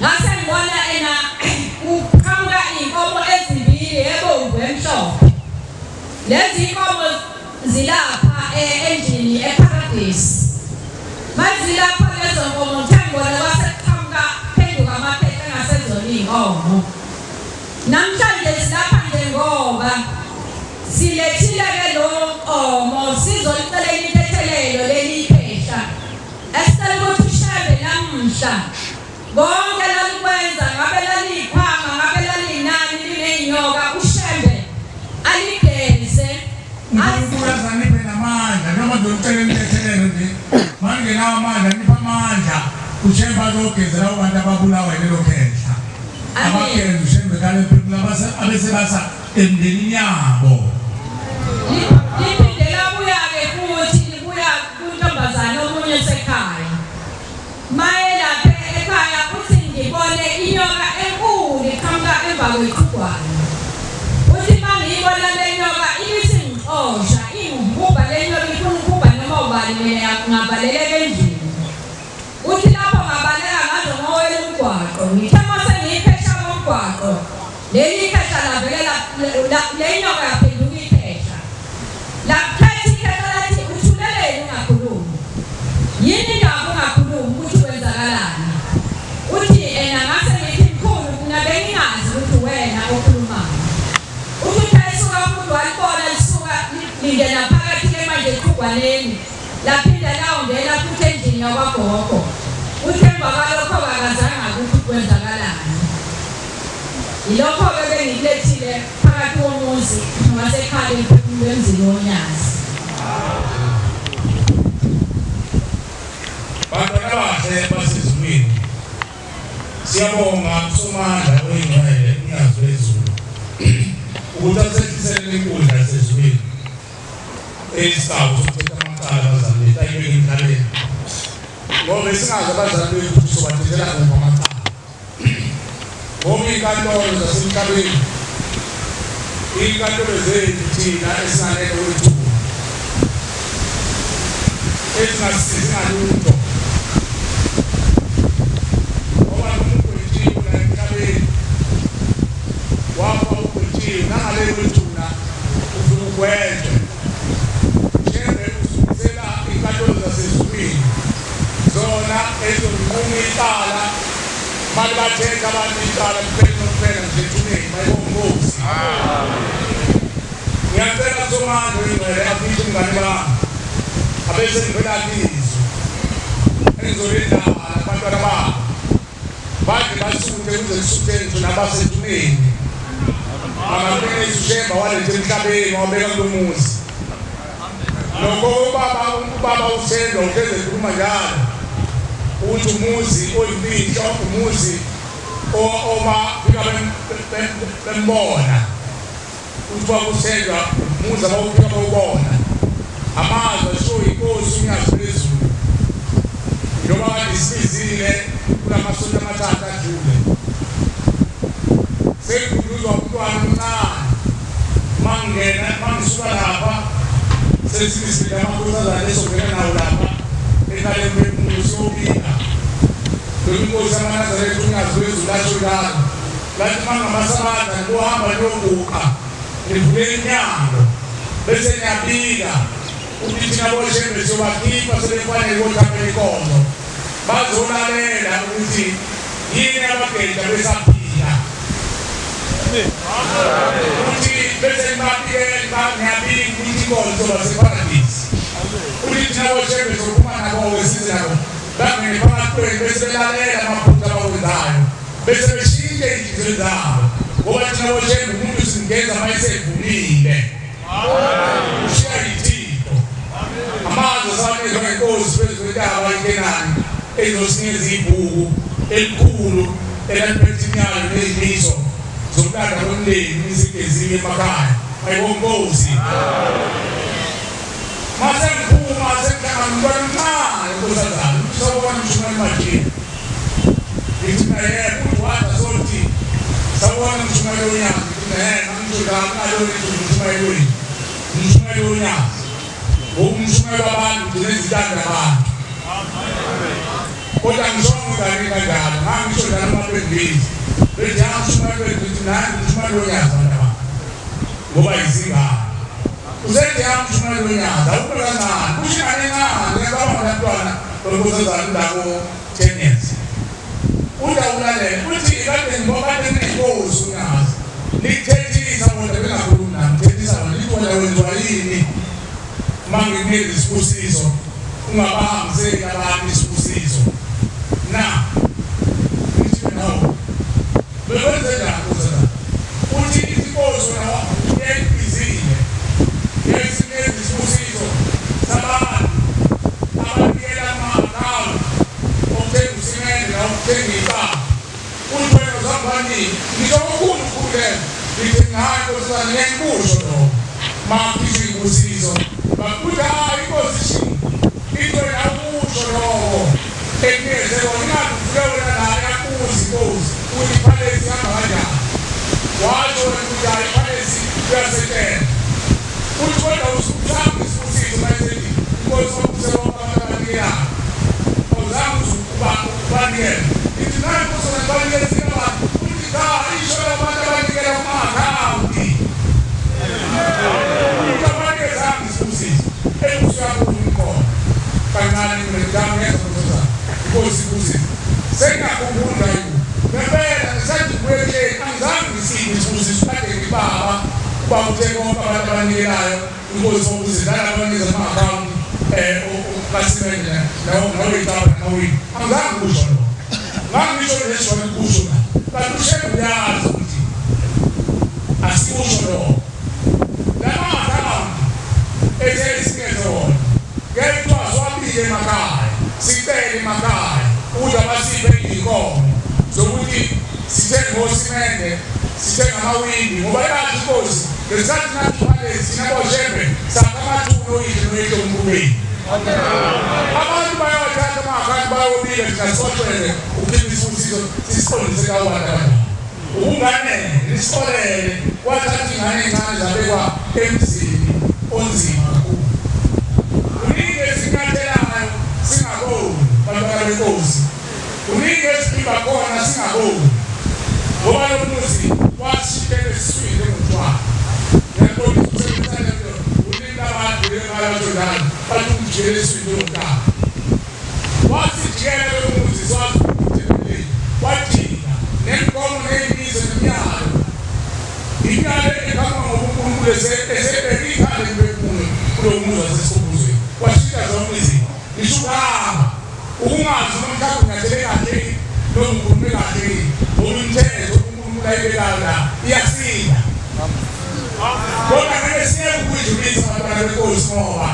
ngase ngibona uqhamuka iy'nkomo ezimbili ebomvu emhlophe lezi iy'nkomo zilapha endlini eParadise mazilapha lezo nkomo ngibona kwasekuqhamuka phenduka amaphehla engasezona iy'nkomo. Namhlanje silapha nje ngoba silethile-ke lo nkomo sizolicela imithethelelo leli phehla esicela ukuthi uShembe namuhla konke lalikwenza ngabe laliyikhwama ngabe laliyinani liney'nyoka uShembe aligeze Unkulunkulu nipe namandla noma ngicela imithethelelo nje mangenawo amandla nipha amandla uShembe azogezela abantu ababulawa lelo phehla. Abakenza uShembe kale phela abesebasa emndenini yabo. Liphinde labuya-ke futhi libuya kuntombazane omunye sekhaya. Mayelapha ekhaya uthi ngibone inyoka enkulu iqhamuka emva kwexhugwane. Uthi uma ngiyibona le nyoka ibithi ngixosha ingihuba le nyoka ifuna ukuhuba noma ubani mina ngabaleleka endlini. Uthi lapho ngabaleka ngazo ngowela umgwaqo ngithe mase ngiyiphesha komgwaqo leli phehla lavelela le nyoka yaphenduka iphehla walibona lisuka lingena phakathi manje eqhugwaneni laphinda lawungena futhi endlini yakwagogo. Uthemba kalokho akazange ukuthi kwenzakalani. Yilokho-ke bengikulethile phakathi komuzi ngasekhaya emphefumulo emzini woNyazi. Bantwana bahle basezulwini, siyabonga uSomandla oyingcwele uNyazi wezulu ukuthi asethisele inkundla yasezulwini esiqhawe sokuthetha amacala abazali bethu ayibeke emhlabeni, ngoba singazi abazali bethu ukuthi sobathethela kuphi amacala. Ngoba inkantolo zasemhlabeni, inkantolo zethu thina esinganele kwethuba esingasizi ngalutho, ngoba umuntu wethiwe la emhlabeni wafa ukwethiwe nangale kwethuna ufuna ukwethe njenge usukisela inkantolo zasezulwini zona ezonquma icala mali bathetha abantu icala kuphela nokuphela njesethuneni bayibongozi. Ngiyacela Somandla oyingcwele afike umngane bami abese ngivela kizo engizolendala abantwana babo baje basuthe kuze kusutheni thina abasethuneni amaqiniso uShemba waletha emhlabeni wabeka kulo muzi. Lokho ubaba uShemba uhleze ekhuluma njalo ukuthi umuzi oyimfihlo, umuzi oma fika bembona ukuthi kwakusenjwa umuzi abawufika bawubona amazwi asho inkosi uNyazi wezulu njengoba kade sibizile kulamasonto amathathu adlule. Sekukhuluzwa umntwana omncane mangisuka lapha sesibizile amakhosazana esongena nawo lapha ekhaya emphefumulo siyobika inkosi yamaNazaretha uNyazi wezulu lasho njalo lathi mangamasabatha nikuhamba niyobuka nivule iminyango bese niyabika ukuthi thina boShembe siyobakhipha sebefanele kothapela inkonzo bazolalela ukuthi yini abagenda besaphila ukuthi bese nibabikela ngiyabika ukuthi inkonzo baseparadisi ukuthi thina boShembe sokuphuma nabo wesize nabo bangene phakathi kwenu bese belalela amaphutha abakwenzayo bese beshintshe izinto zabo ngoba thina boShembe umuntu singenza mayesevumile ushiya ithito amazwi asamezwa ngenkosi phezu kwentaba iKenani ezosinikeza ibhuku elikhulu elaphethe imiyalo nezimiso zokulanda komndeni izigeziwe emakhaya. Ayibonkosi mase ngiphuma sengihlangana nomntwana omncane enkosazana sabona umshumane majini ngithi naye ukuthi waza sothi sabona umshumane woNyazi ngithi naye ngamjodana ngalona umshumane wenu umshumane woNyazi umshumane wabantu nezintanda abantu kodwa ngishongo ngani kanjalo ngangisho njalo amaphendizi bethi umshumane wenu ngithi naye umshumane woNyazi abantu ngoba izingane usethi umshumane woNyazi awukho kancane kushingane kancane ngiyabona abantwana benkosazana ndawo 10 years udawulalela uthi kade ngoba nenkosi uNyazi nikuthethisa bona bengakhulumi nami thethisa bona libona wenziwa yini manginikeza isibusiso ungabahambiseli abantu isibusiso na ngithi no bekwenze njani kusasa uthi inkosi nawa yekuzile yesineze isibusiso sabantu abakela amagama okuthenga usimende okuthenga ipapa uthi wena uzambani ngisho okukhulu kulela ngithi ngayo kusasa ngiyakusho lo makhishwe isibusiso bakuthi hayi inkosi into yakusho lokho enikeze wona ngifuna naye yakuzi inkosi uthi phalesi hamba kanjani wathi ukuthi hayi phalesi uyasetela uthi kodwa usukuthatha isibusiso mayisethi inkosi wakusebenza abanikela ozange ukubanikela ithi naye inkosi wabanikela sinabantu uthi cha isho abantu abanikela kuma-akhawunti kancane ngidama ngezokuzwa inkosi kuze sengakukunda yini ngempela ngisathi kuye angizange ngisize isibusiso kade ngibaba kuba kutheka abantu abanikelayo inkosi okuzidala abanikeza ama-account ukasimende naweyitaba nawini angizange kusho lo ngangisho lesona kusho la kanti ushebe uyazi ukuthi asikusho lo lama-account esesingethe wona ngekuthiwa siwabike emakhaya sicele emakhaya ukuthi abasiphe iy'nkomo zokuthi sithenge osimende sithenge amawindi ngoba yazi inkosi ngesikhathi nathi malezi naboshembe sakha amathuba oyile noyile umbubeni abantu bayawathatha ama-account bayawobika singasixoxele ukhipha usizo sisiqondise kawanda ukunganele nisikolele wathatha ingane encane zabekwa emzini onzima kakhulu uningi esinyathelayo singaboni bantwana benkosi uningi esiphimba khona singaboni ngoba lo muzi wasitele esiswini engutshwana yakubona ukusebenzisana uningi abantu lemayatholana bathi umjele esiswini engutshwana wasijikela lo muzi swaziukuteleleni wajika nenkomo ney'bizo nemiyalo imiyalo ekhamba ngobunkulunkulu esebeke ikhanda libephumule kulo muzi wasesikhobuzweni washita zonke izinto ngisho ukuhamba ukungazi noma mhlawumbe unyathele kahle noma ukhulume kahle ngoba imithetho unkulunkulu ayibekayo la iyasinda kodwa ngeke siyeke ukuyidlulisa abantwana benkosi ngoba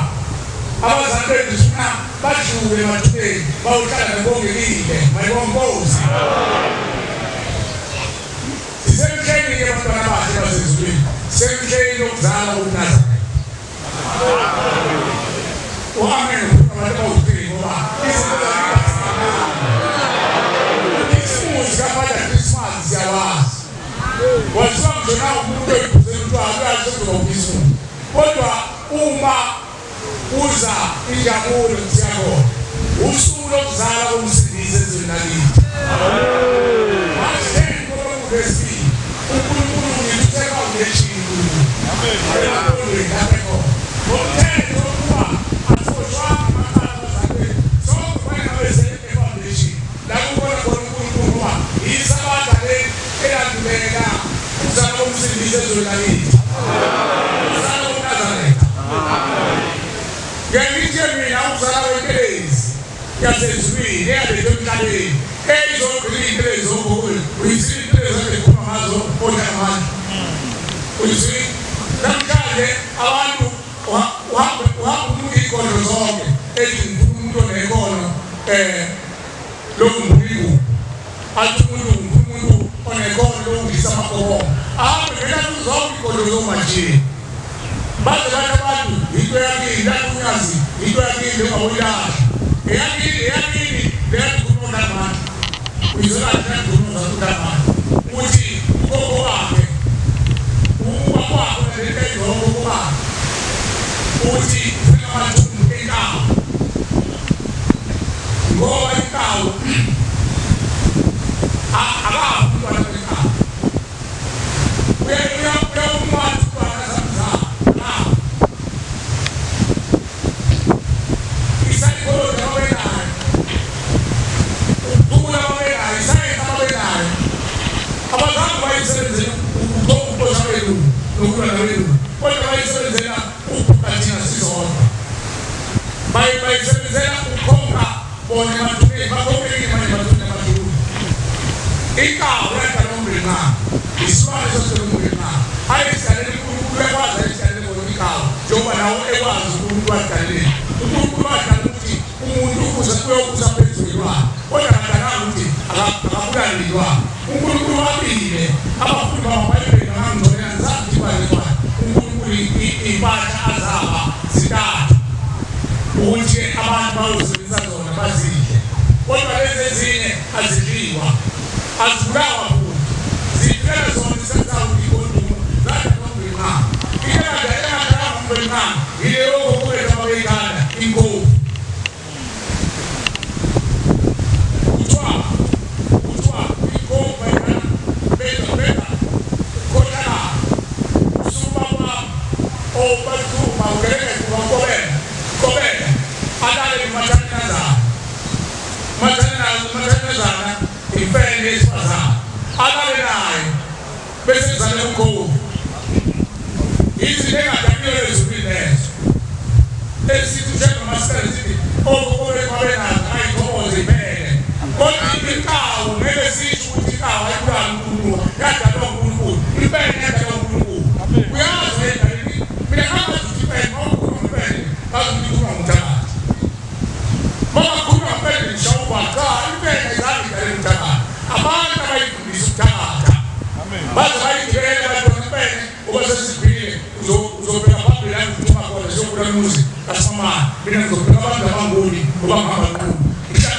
abazali bethu sifuna bajule emathubeni bawuhlala nebongekile mayibonkosi sisemhleni-ke abantwana bahle basezulwini sisemhleni yokuzala uNazareth amen abantu bawuqini ngoba isimuzi kaFather Christmas siyawazi waziwa mzona umuntu oyibhuzela umntwana uyazizoba ubisimuzi kodwa uma uza injabulo siyabona usuku lokuzala komsindisi ezweni lakithi masitheni kolokuvesini unkulunkulu ngitheka uleshini ngomthetho wokuba asoshwanga amakhala bazalweni sonke bayengabezele efoundation la kubona khona unkulunkulu ngoba yisabatha le elandulela ukuzala komsindisi ezweni lakithi ukuzala koNazaretha ngengithe mina ukuzala kwentelezi yasezulwini eyalethwe emhlabeni eyizogcina iy'ntelezi zogokwethu uyizile iy'ntelezi abekhuluma ngazo onyakamanje uyizile namhlanje abantu uhamba iy'khono zonke ezingifuna umuntu onekhono lokunguliku athi umuntu onekhono lokungisa amakobomo ahambe ngenani zonke iy'khono zomatshini baze bathi abantu into yakini lakunyazi into yakini lengabuyilahla eyakini leyathi kunonamani uyizolathi kunozakudamani uthi ukoko wakhe ukuba kwakho nalekayizoko kubakhe uthi senamathumbu enkawu ngoba inkawu akafu umntwana benkawu uyawumathi umntwana zamzala isayikholoji ababenayo ukula ababenayo isayensi ababenayo abazange bayisebenzela ukukhoza belungu nokulwa nabelungu kodwa bayisebenzela ukuqathina sisodwa bayisebenzela ukukhonga bona emathuneni bakhongekile manje emathuneni amathuni inkawu yadala umbelingana isilwane sosele umbelingana ayesigalele unkulunkulu ekwazi ayesigalele bona inkawu njengoba nawo ekwazi unkulunkulu wadaleleni unkulunkulu wadala ukuthi umuntu uyokuza phezulu lwakhe kodwa kadalanga ukuthi akabulali lilwakhe unkulunkulu wabile abafundi bamaBhayibheli angangizolena ngizazi ukuthi balelwakhe unkulunkulu iy'mpahla azaba zintathu ukuthi abantu bayosebenzisa zona bazidle kodwa lezi ezinye azidliwa azibulawa futhi zidlela zona isenzayo ikondumo zadala umbelingana engadala umbelingana yileyo okokubetha ababeyikhanda inkovu kuthiwa inkovu bayikhanda beta ukhohlakala usuba kwam obathuma ugeleke kobela alale mathanazana imfene yesifazane alale naye bese kuzale umkhovu esithi njengo master sithi okukole kwabena ayithokoze ibele kodwa inkawu ngeke sisho ukuthi inkawu ayikula uNkulunkulu yadalwa uNkulunkulu ibele yadalwa uNkulunkulu uyazi endalini mina ngathi ibele ngokukhuluma ibele bazokukhuluma ngomthakathi mama khuluma ibele shawuba cha ibele izali idalwe umthakathi abantu abayifundisa umthakathi baze bayigibele badona ibele ubasesibhile uzobheka phambili la kuthuma khona siyokula umuzi kaSamani mina ngizobheka abantu abangoli ngoba ngihamba kubo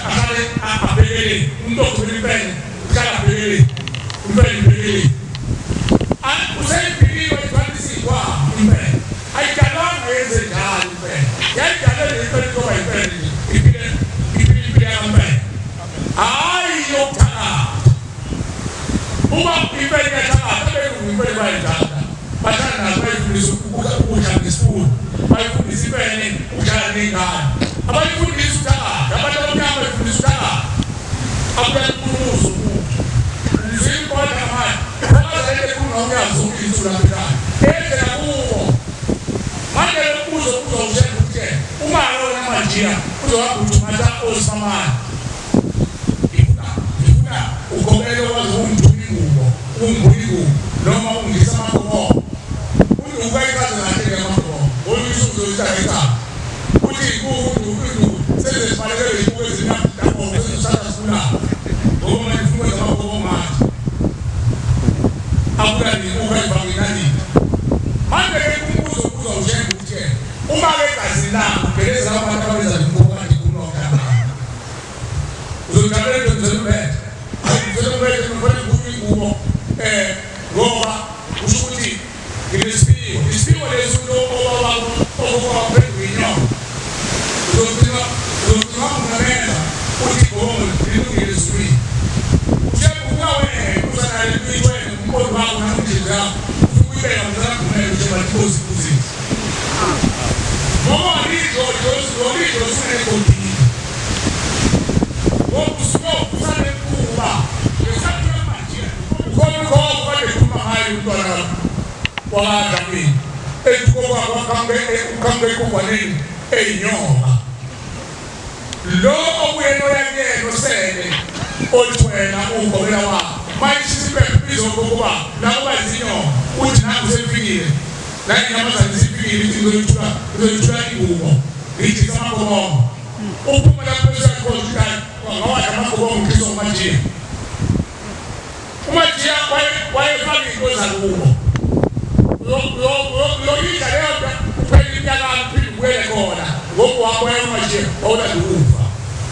akale abhekele umuntu ogcwele ibele ukhala abhekele ibele usayibhekile wayithandiswa ibele ayidalanga yenze njalo ibele yayidalele ibele ngoba ibele ibile yamabele hayi yokuthakatha uma ibele yathakatha belungu ibele bayidala bathanda bayifundisa ukudla ngesipunu bayifundisa ibele ukudlala nengane abayifundisa uthakatha abantu abamnyama bayifundisa uthakatha abuyakuluza umuntu uzimboda manje bakazele kunawuyazi ukuthi ulaphelana endlela kuwo manje kuzo uzowushela ukuthi uma lona manje uzohamba uthumata oSamani ifuna ukhombele wazi umthuli kubo unguyikubo noma ungisa amakhomo ukayikaza kahle ngemakhomo oyisho uzoyithatha uthi kumuntu sezesifanele ibuke zinapho sezisala sifuna ngoba ifumo zamakhomo manje akudali ukayibangani manje kumbuzo uzowushela ukuthi uma begazi lakho geleza abantu abenza impoka ikunoka uzojabule nzembe ayizolubele nofana kubo ngoba ushuthi ngilesifiwo lesuno oba phezwinyo uzofika ungamela uthi ngoba ngilungile swi ushekuka wena usanale kuyini umbono wakho namujeza ukuyibeka mzala kumele usebathozi kuzi ngoba lizo sine kodini ngokusuka usane kuba ngesikhathi manje ukho kade kuma hayi umntwana wakadami etukoba ukambe kokwaneni eyinyoka lo obuyeno yakeno sele othwena ugobela wakho manje sisibebizo kokuba labo bazinyoka uthi nangu sefikile nanyamazana zifikile izoyithula igubo ngithi kamakhomo uphuma lapho esiyakhoza ngawathi amakhomo ngikhizo uMajiya uMajiya wayefaka into zakubo uyolidla leyo nto uphela iminyaka phinde ubuyele khona ngoku wakho uMajiya wawulanda ukufa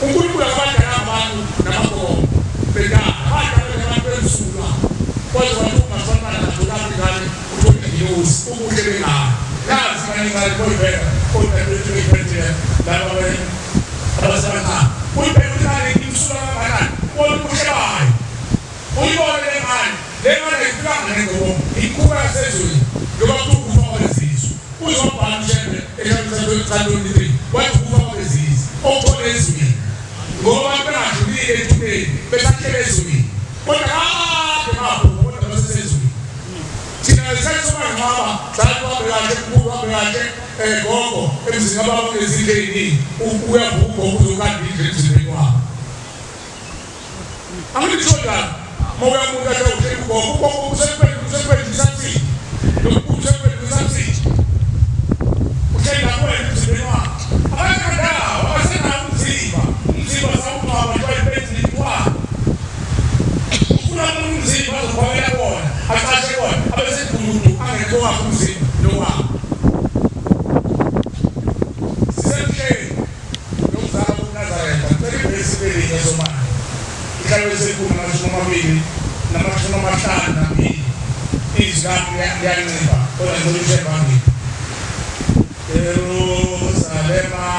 uNkulunkulu akabadala abantu namakhomo bedala abadala abantu bemsulwa kodwa wathi ungafanana nazo-Afrikane uthole inyosi ubuhle bengalo nazi kaningale koyibheka kodwa bethu laba abasebenzayo uyibheka uhlale imsulwa kangakanani kodwa ubuhle bayo uyibone lengane ifikanga nengobo ikhula yasezweni ngoba kukufa kwezizwe uzobhala ushembe eShalom wathi kufa kwezizwe okuthole ezweni ngoba abantu bengadlulile ethubeni besakhele ezweni kodwa kade ngapho kodwa basesezweni thina sesomangcwaba sathi wabe kahle kukhulu wabe kahle gogo emzini abantu ezinto eziningi uyavuka uzokanda indle emzimbeni wakho angithola moya munga cha utheko gogo usekwenzisa sathi usekwenzisa sathi uthela kwena emzimbeni wakho abakadawo abasena umzimba sawuqaba twayibenzini kwa ufuna umzimba uzobhawela wona aqashe wona abesekhuludu angekho wakho umzimba nowakho sisemhleni nomzala uNazaretha selibesibeli yezomani ihlalo esikhulu namashumi 20 izigaba liyancipha kodwa ngizolisheba ngithi Jerusalema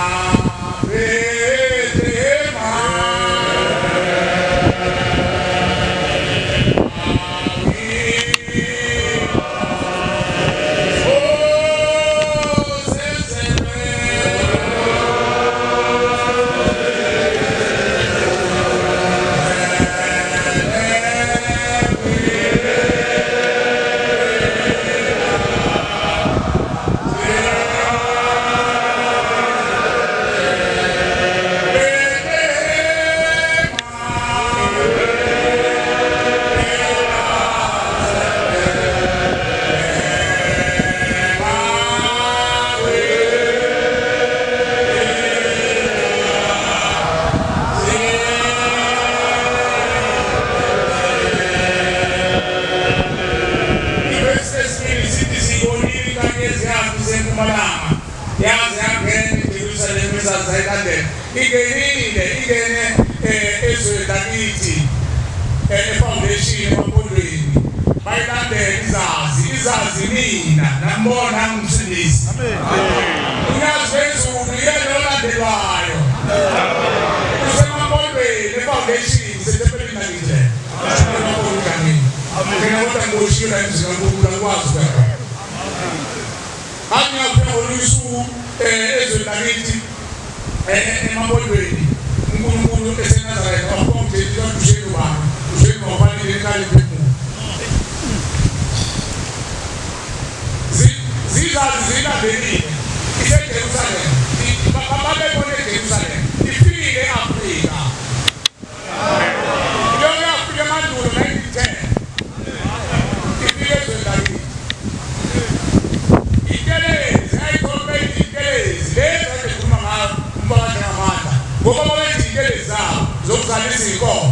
Malama. Yazi yangene Jerusalem esazayikandela. Ingene ezwe lakithi. Foundation emapondweni. Bayilandela izazi mina nambona ngumsindisi. Unyazi wezulu yena olandelwayo. Usemapondweni efoundation setempelini lakithi. Kena wata ngoshira emzina ngokula kwazi kwakho. Hanya pia olusu ezwe lakithi emapondweni. Unkulunkulu eseNazareth akomthethisa kushelo bani. Kushelo ngofanele ekhaya phezulu. Zina benini. Ise Jerusalem. Babe kone Jerusalem. Ifike Afrika. Yonke Afrika mandulo 1910. Ifike ezweni Ingelezi, ayikhombe Ingelezi. Lezi ekhuluma ngayo umphakathi ngamandla. Ngoba babethi Ingelezi zabo zokuzalisa inkomo.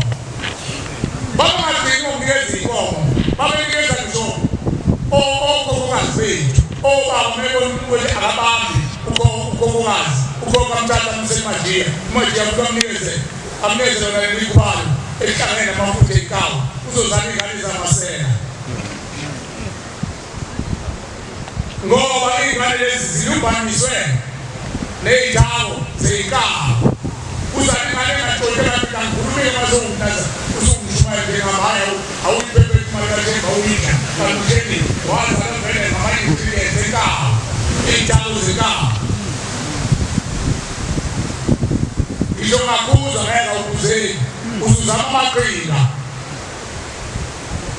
Babangagcini ngokunikeza inkomo. Babenikeza ngisho okhokhokazi bethu. Bameko ukuthi akabambi ukhokhokazi. Ukhokhamthatha umseMajiya. uMajiya ukamnikeze. Amnikeze lona lelikhubalo elihlangene namafutha ekawu. Uzozala ingane zamasela. Ngoba ingane lezi zilumbaniswe nezithawo zekawu. Uzala ingane engaxoxela kakhulumile mazonginaza. Usungishumaya njengamaya awuyiphephe imali kaThemba awuyidla. Kanti wazala vele ngamanye zekawu. Izithawo zekawu. Ngisho ngakuza ngeke ukuzeni. Uzuzama amaqhinga.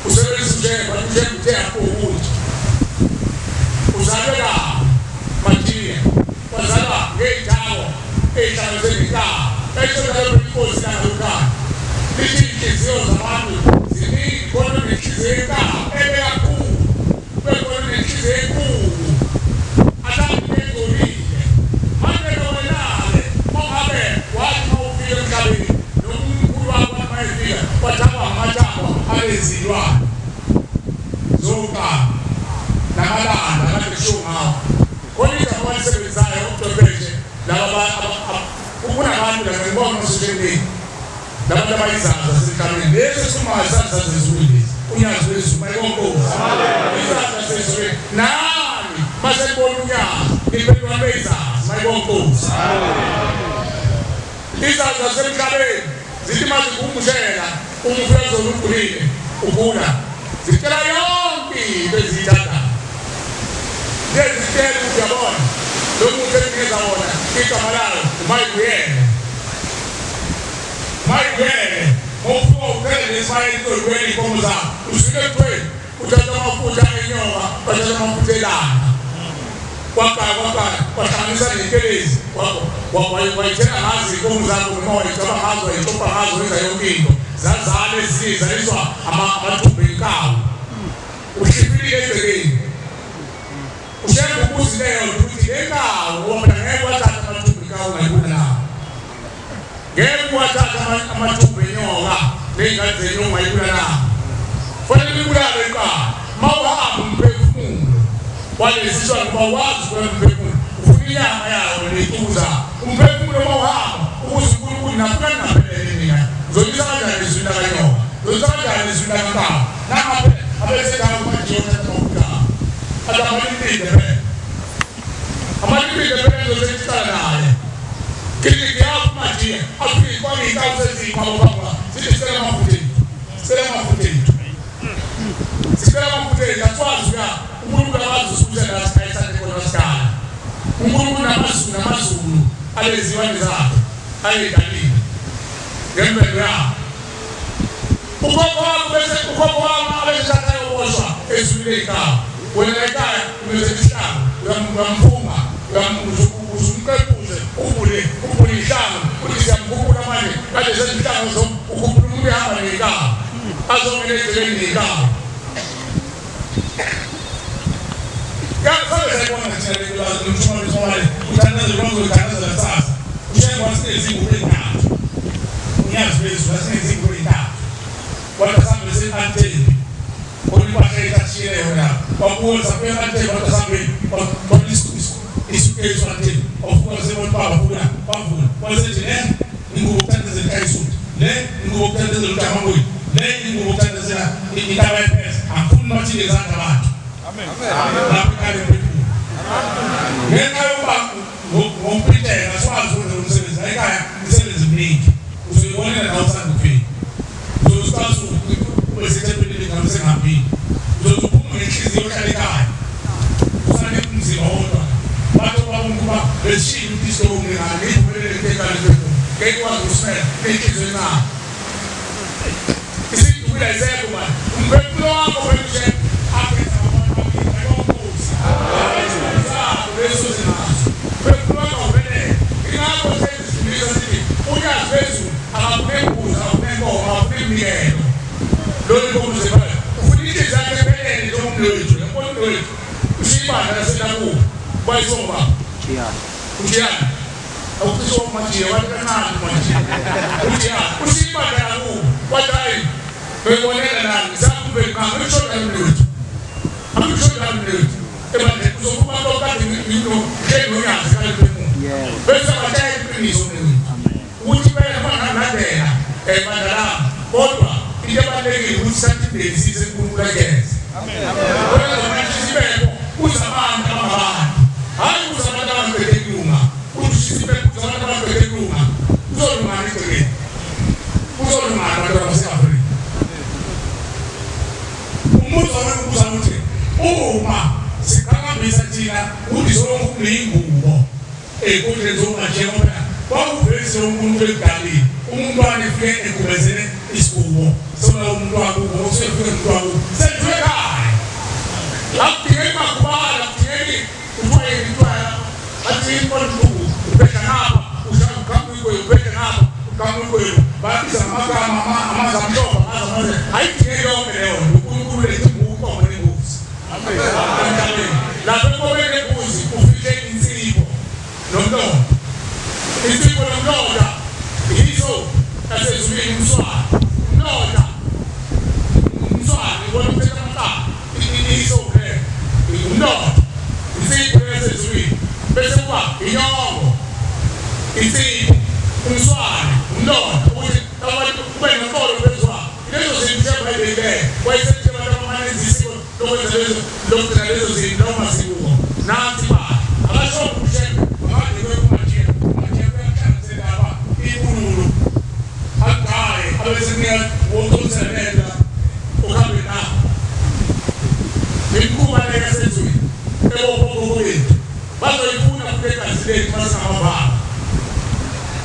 Usebenzisa uJehova uthe ukuthi uzalwe la Majiya wazalwa ngezithawo ezihlanganisekayo esho inkosi yangalukhaya lithi inhliziyo zabantu ziningi khona nenhliziyo ekayo ebekakhulu bekhona nenhliziyo enkulu asathi bezolile manje lowenale ongabe wathi mawufika emhlabeni noNkulunkulu wakho mayefika wathaba ngamathambo alezilwane zokukala namalanda kade kusho ngawo kodwa abalisebenzayo ubuchwepheshe laba kunabantu la ngibona uSutheni labantu abayizaza sikameni lezi sikhuluma izaza zezulu unyazi wezulu mayikonkosi izaza zezulu nani masebona unyazi ngiphendula beyizaza mayikonkosi izaza semhlabeni zithi mazikumushela umfula zolugulile ubula zitela yonke bezithatha Zitela ukuyabona lomuntu enikeza wona igama layo umayigwele ngokuba uvele lesifayeli kolweni inkomo zakho usike kuthweni uthatha amafutha enyoka wathatha amafutha elanga wahlanganisa nentelezi wayithela ngazo inkomo zakho noma wayicaba ngazo wayixoxa ngazo wenza yonke into zazale ezinye zaliswa amathumbu enkawu uhlifilike egcekeni ushaka ukuzi leyo ukuthi enkawu wona ngeke wathatha amathumbu enkawu ngayibona nawo ngeke wathatha amathumbu enyoka nengane zenyoka ngayibona nawo fanele ibulale enkawu mawuhamba umphefumulo walesiswa ngoba wazi kwemphefumulo ufuna inyama yawo netuza umphefumulo mawuhamba ukuze uNkulunkulu naphakade naphelele mina zolisa kanjani izwi lakanyoka zolisa kanjani izwi lakankawu nangabe abesedayo majiyona tamakukawu amalipide phela ngizosehlala naye kithi ngiyapha Majiya afike kwami inkawu sezikho baba sithi sicela amafutheni aswazi ya uNkulunkulu akazi usuze nathi ayithathe khona sikhala uNkulunkulu namazulu aleziwani zakhe ayedalile ngempela yakho ukhokho wami abesathatha yoboshwa ezwile inkawu wena ekhaya umezesihlanga uyamphuma uzumqequze ubule ihlangu uthi siyamkhuphula manje kade sesihlanga ukhuphula umuntu ehamba nenkawu azongena egcekeni nenkawu Sabe sayibona thina lomshwana weswale uthandaza lonke uthandaza lasasa ushenga wasinezimvu ezintathu unyazi bezulu wasinezimvu ezintathu wona sambe se-anteni olibahle ethashile yona wakuza kwe-anteni wona sambe isukezo ate okuze baba kula bavula wasethi le ngokuthandazela ikayisuthi le ngokuthandazela uTamangwe le ngokuthandazela indaba yephesa afuni mathile ezandla abantu amen lapho kale phezulu ngenxa yokuba ngompitela sikwazi ukwenza umsebenzi ekhaya umsebenzi mningi uzobonela nawe usanda ukufika uzokwazi ukwesithempelini ngamsengaphili uzophuma ngenhliziyo ehlala ekhaya usane umzimba wodwa batho babukuba beshiya ukuthi ngingane ngiphelele ekekane phezulu ngekwazi ukusela ngenhliziyo encane isidukile ayizekho manje umphefumulo wakho wena aphetha abantu ayonkuza leso sinazo phefumulo wakho vele ingakho sezizimisa sithi uyazi phezulu akakunenkuza akunenkomo akunemnikelo lolu komzimba ufuna into zakhe phelele njengomuntu wethu umuntu wethu usibanda lasenakubo bayisomba utiyana awukusho manje wakanani manje utiyana usibanda lakubo wathi bebonela nani sakube kama ishoda lwethu akushoda lwethu ebande kuzokuba lokade ngino ngeno yazi kale phefumulo bese bathaye iqiniso nini ukuthi phela bangalandela ebandala kodwa into ebalekile ukuthi sathibeli size kuNkulunkulu ageze amen kodwa manje sibeko uzabantu ababantu hayi uzabantu ababhekelunga ukuthi sibeko uzabantu ababhekelunga uzolungana igceke uzolungana abantu abaseAfrika umuntu onokuza ukuthi uma sikhangambisa thina ukuthi sonke ingubo ekudle zonke ngoba kwakuveze umuntu egalile umntwana efike ekubezene isikubo sona umuntu wakho usefike umuntu wakho setheka akudingeki makubala akudingeki utwaye intwala athi inkonzo ubeka ngapha ushaka ukamukwe ubeka ngapha ukamukwe babiza amagama amazamhlobo amaze ayidingeki yonke leyo uNkulunkulu lethu ukhona nengozi amen lapho kobeke kuzi ufike insipho nomlomo isipho nomlomo yiso asezulwini umswali umlomo umswali ubona ukuthi amaqaba iso ke umlomo isipho asezulwini bese kuba inyongo isipho umswali umlomo ukuthi abantu kube nokholo bezwa lezo zinto ebayibeke wayesethi abantu abamanezi isiko lokwenza lezo zinto noma sikuwo nathi ba abasho kushe ngade kwekumajia abesemiya wokusebenza uhambe nawo imkuba leyasenziwe ebobobobethu bazoyifuna kulegazilethu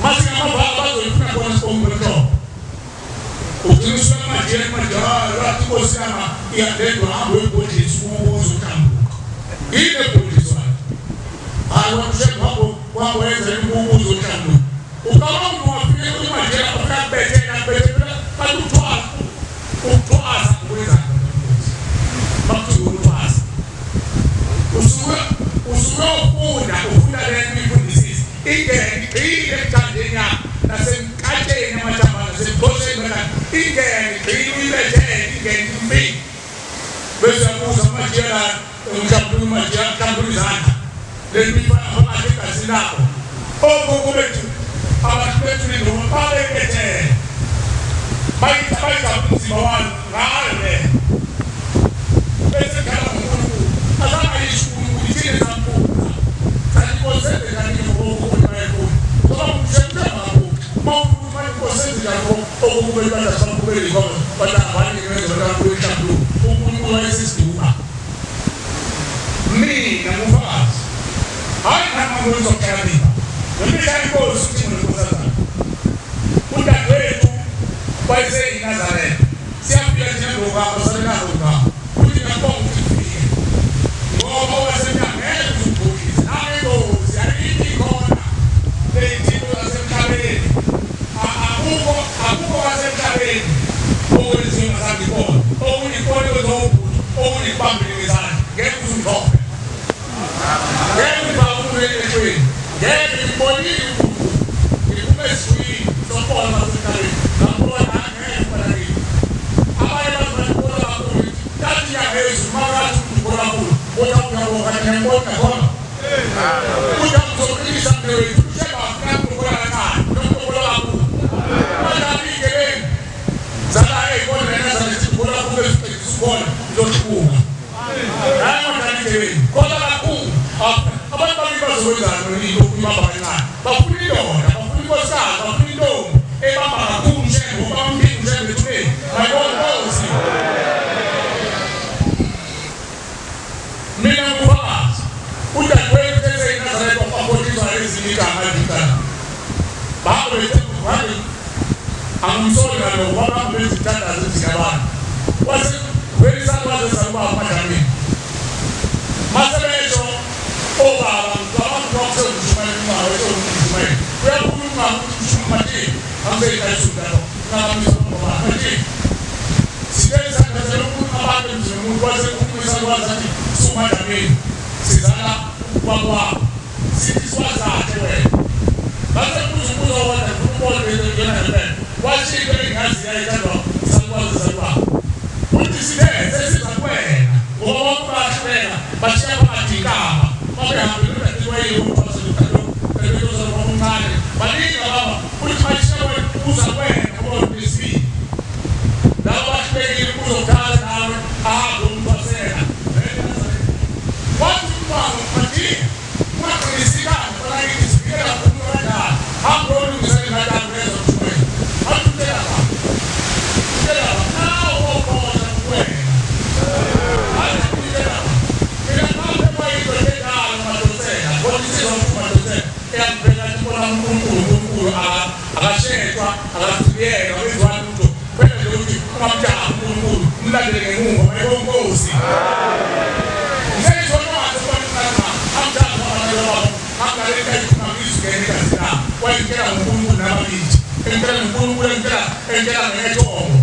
masingamabhala bazoyifuna kona sikombeto uqiniswa majele majala tikosama iyadedwa hambo ebhodisi kubuzo utambuka ile bhodisi hayi wakushekwa kwabo yenza imbubuzo utambuka ukaba mwafike kumajela bakabethena bethena batutwala utwasa kwenza bakutwasa ufunda le mifundisisi ingene kandenya nasemkateni amajama nasemkhoseni bana ingene ingene mbi bese kuza majela umkabulu majela kambulizana le mifana manje kazinako ogogo bethu abantu bethu ningobabekethe bayithabayitha umzimba walo ngale bese khala uNkulunkulu azangayishi uNkulunkulu ithini zambuza sanikosebe kanike ngokukhona bayekho ngoba umshekela ngakho mawukuthi bayikosebe ngakho okube banda samkubeli ngoba badabani ngezo bakho ehlabulu uNkulunkulu wayesisiduka mina ngufazi hayi nama ngizokhalipha Ngemishani Nkosi uthi ngikosazana. Udadewethu wayese eNazareth. Siyafika nje ngokho salenako ngakho. Uthi ngabonga ukuthi ngoba wasemnyangeni uzubhukisa. Nawe Nkosi ayikho khona. Leyithibo lasemhlabeni. Akukho wasemhlabeni. Okwenziwa ngasangibona. Okuyikona kwezobhuti. Okuyibambile ngezandla. Ngeke uzungqophe. Ngeke ubawule eqweni. Ngeke ngibonile ngikumesuyi sokona masikali ngabona ngeke balaki abanye bazibona kakhulu tathi ya Yesu marathi ukubona kakhulu bona uyabona ngembona khona Kuja msokilisha mdewe, tushema wakina mkola na mkola waku. Wala mingele. Zala kone na nasa mkola kumbe sukona, ndio kuunga. Raya mingele. Kola waku. Abang bagi pasal itu, ini dokumen apa yang lain. Bapun itu, bapun itu besar, bapun itu. Bapa aku mungkin, bapa mungkin itu ni. Mereka tahu sih. Mina muka, udah kau itu saya nak saya bapa bodi saya sini kamar kita. Bapak itu kami, angsul kalau bapa beli kita dah sekarang. Wasit, beli satu ada sama apa kami. Masa itu. Oh bang, kalau kau sudah cuma itu cuma. Kau pun cuma mati, ambil kayu sudah. Kalau misalnya mati, siapa yang saya pun apa yang semua kuasa kuasa semua kami. Sisana bawa, sisi suasa cewek. Masa kuasa orang yang kumpul itu jangan ada. Wajib kami kasih aja dong. Semua. Untuk sini, saya sampai. Orang pasien, pasien mati kah? Apa yang kita tuai itu pasal itu sama orang. Balik apa? Pulis macam apa? Pusat apa? Apa polisi? Dapat pergi pusat jalan belum pasien. Waktu bang mati, mana polisi kan? Orang ini sekitar puluh orang. Belum bisa ada besok cuma. Aku tidak apa. Tidak apa. Kau sampai. Aku tidak apa. Tidak apa itu kita polisi yang dengan orang kumpul agashetwa agatubiyeka wezwanto kwenda ndokuti kumapya kumpul mladele ngungo mayongozi ngezo nwazo kwanana amjalo amalelo akaleka kumamisu keneka sina walikera kumpul na mabiji engera kumpul engera ngetongo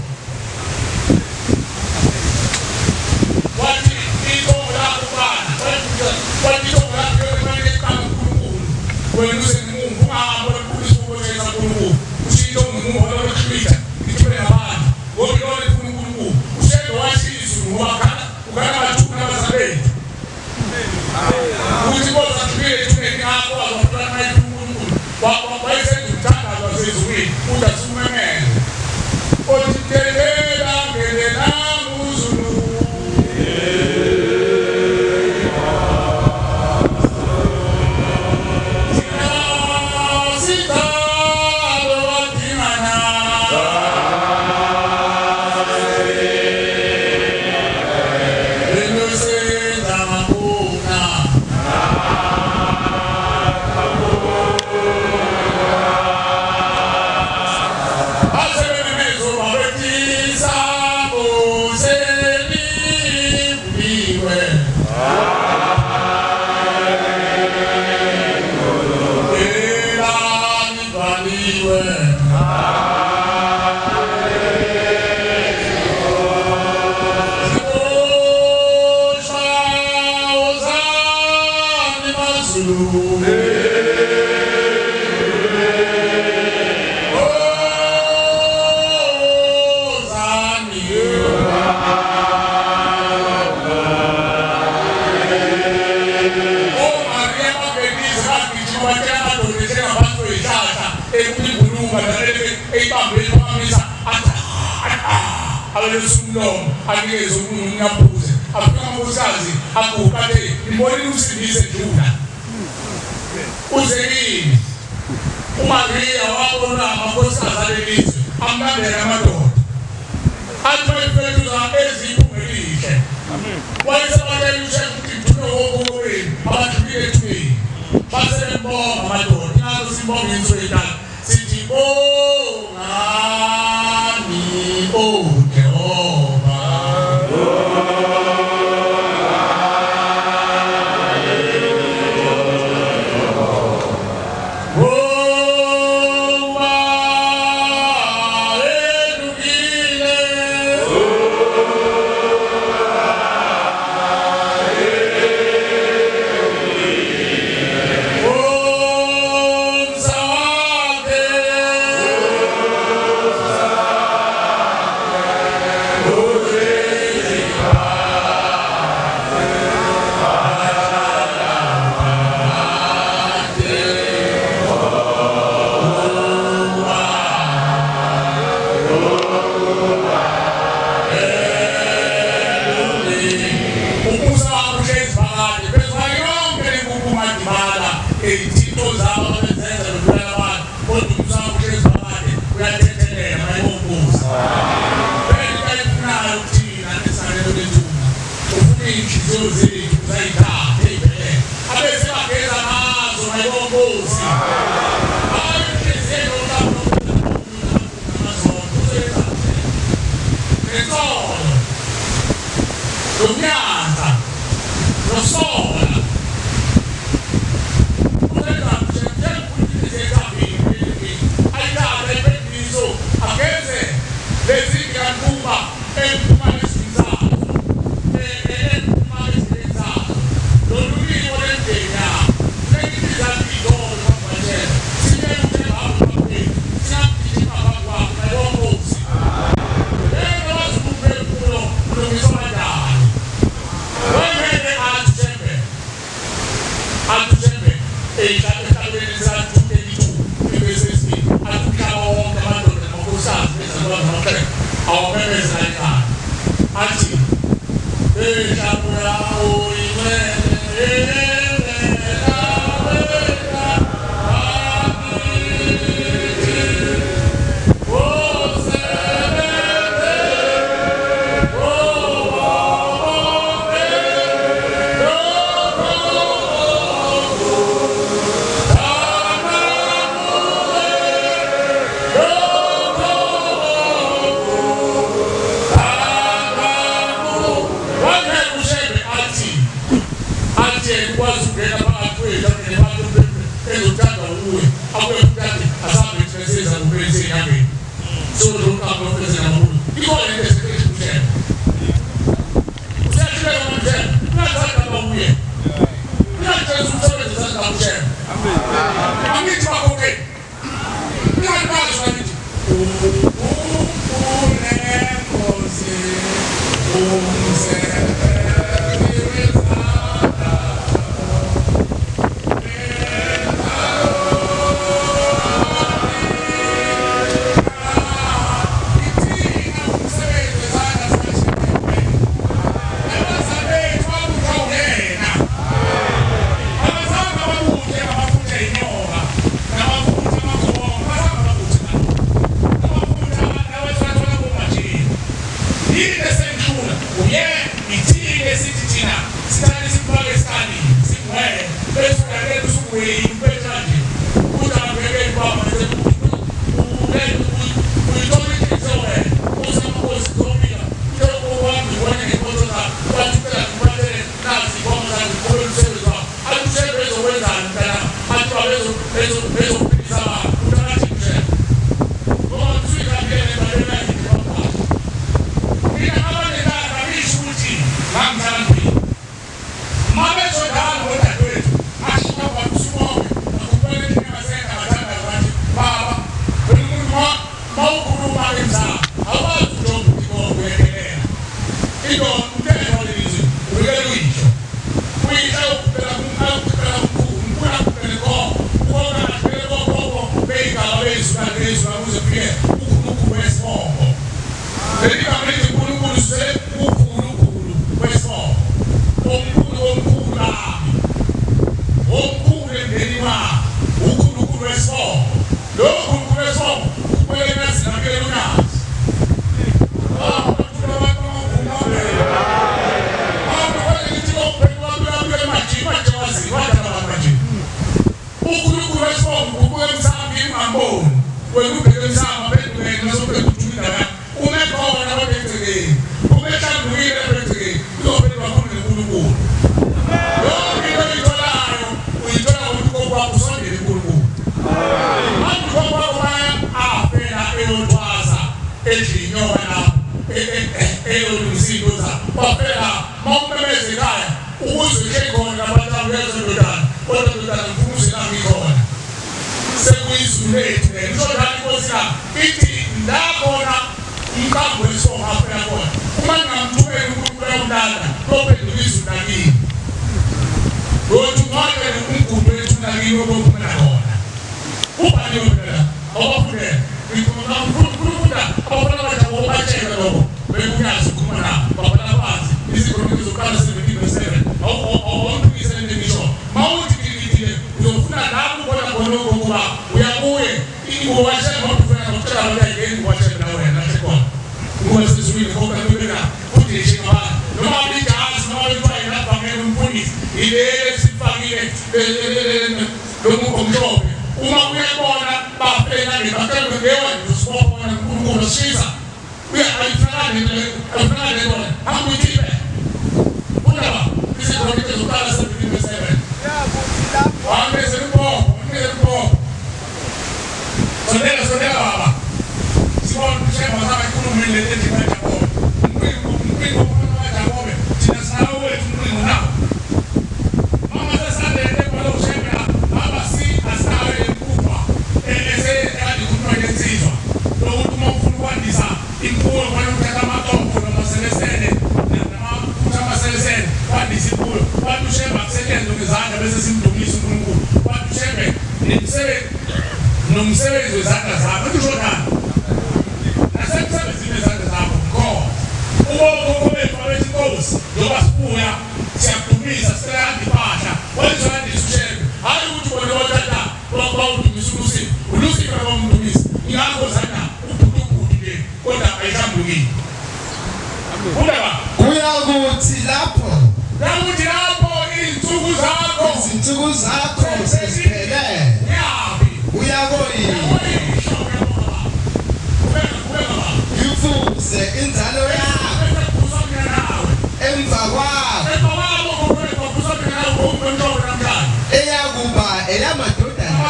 wati iko la kubana wati iko la when say Mungu mambo kulisukoza Mungu ushindo Mungu wala kutumika kitwe na bana wao ndio Mungu ushedo washizu wakana ukana matuna mazabe uziboza kibile tumeni hapo wapana na Mungu kwa hizo tutaka wazezuwi utasumeme otitelera ngene na muzulu Aliyezo munyapuze afika muzazi akukate imboni usibize duna uzeli umaria wabona makosa zalelizwe amnabera madoda atwefetu za ezi kumelike waisa badelushe kutituno wogowe abatubile tui basele mbonga madoda nyazo simbonga inzoita sitibonga ni Kita kumele ethi baJakobe umpiko baJakobe thina sawo wethu umpiko nawo mama sasandele kwalo ushebela abasi asawe enkubwa ese kade kuthwa yensizwa lokuthi uma ufuna ukwandisa impulo kwaluthatha amatombo namaselesele namaselesele kwandisa impulo wathi usheba kusetshenzwe ngezandla bese simdumisa uNkulunkulu wathi ushebe nomsebenzi wezandla zakho uthishonana nasemsebenzini wezandla zakho khona ubokho bethu abezinkosi njengoba sibuya siyadumisa sicela impahla wayizwandisa ushebe hayi ukuthi bona wathatha bawudumisa ulusipho abamdumisa ingakho zana ubhutubutu le kodwa ayihlambulukile undaba kuyakuthi lapho izinsuku zakho seziphelele uyakoyini ifuze inzalo yakho emva kwakho eyakuba eyamadodana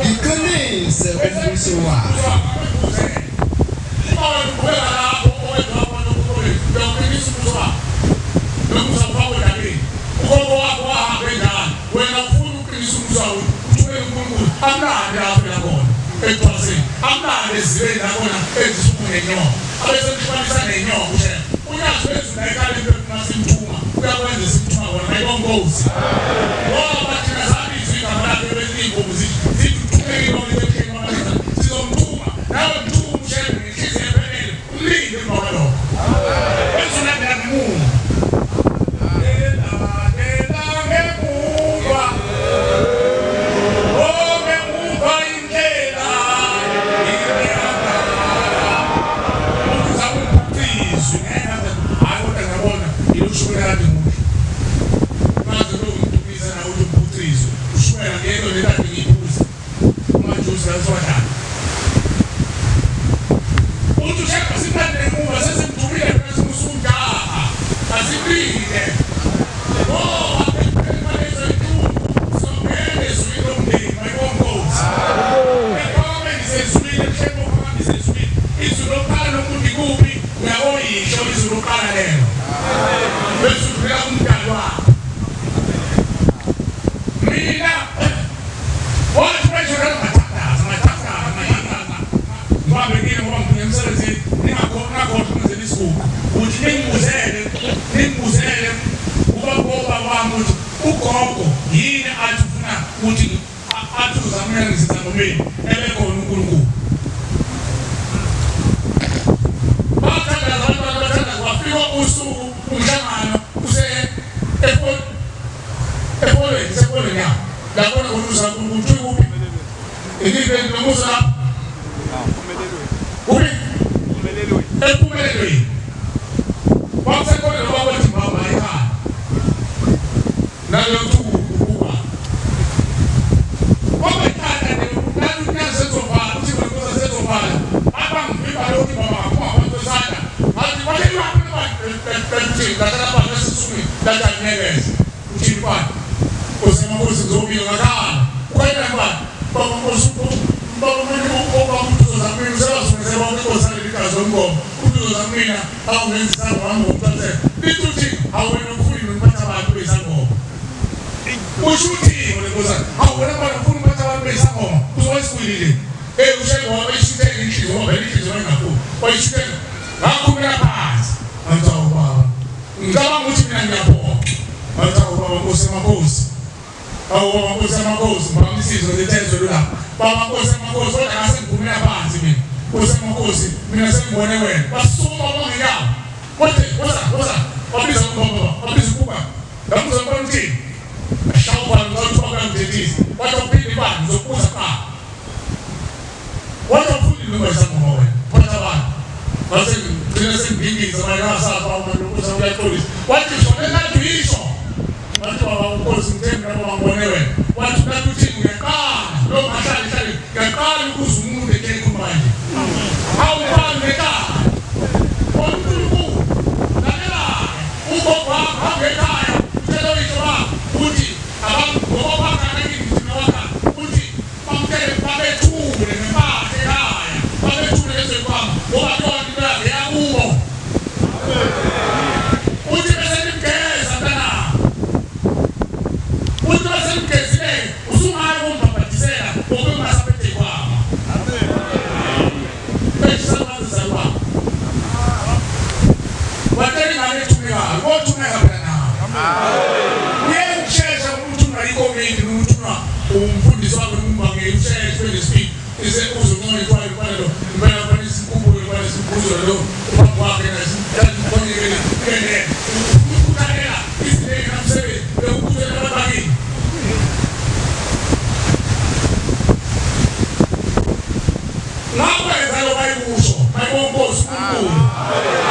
iqinise umbuso wakho nasemgezile usungaya umbabhatisela ngokungasaphethe kwama esabanzalwa wateli ngane thumekayo othumeka phela nawe uyekushesha ukuthi ungayikomiti ukuthi umfundisi wakhe umbangele usheshe kwezespeed uzongone kwayo kwalo impela kwanisi kubuye kwanisi kubuzo lo ubaba wakhe nasimkhonyekele kene ukuthalela izinto namsebenzi bekuthela ababangini ngapha ezalo bayikusho bayibonkosi uNkulunkulu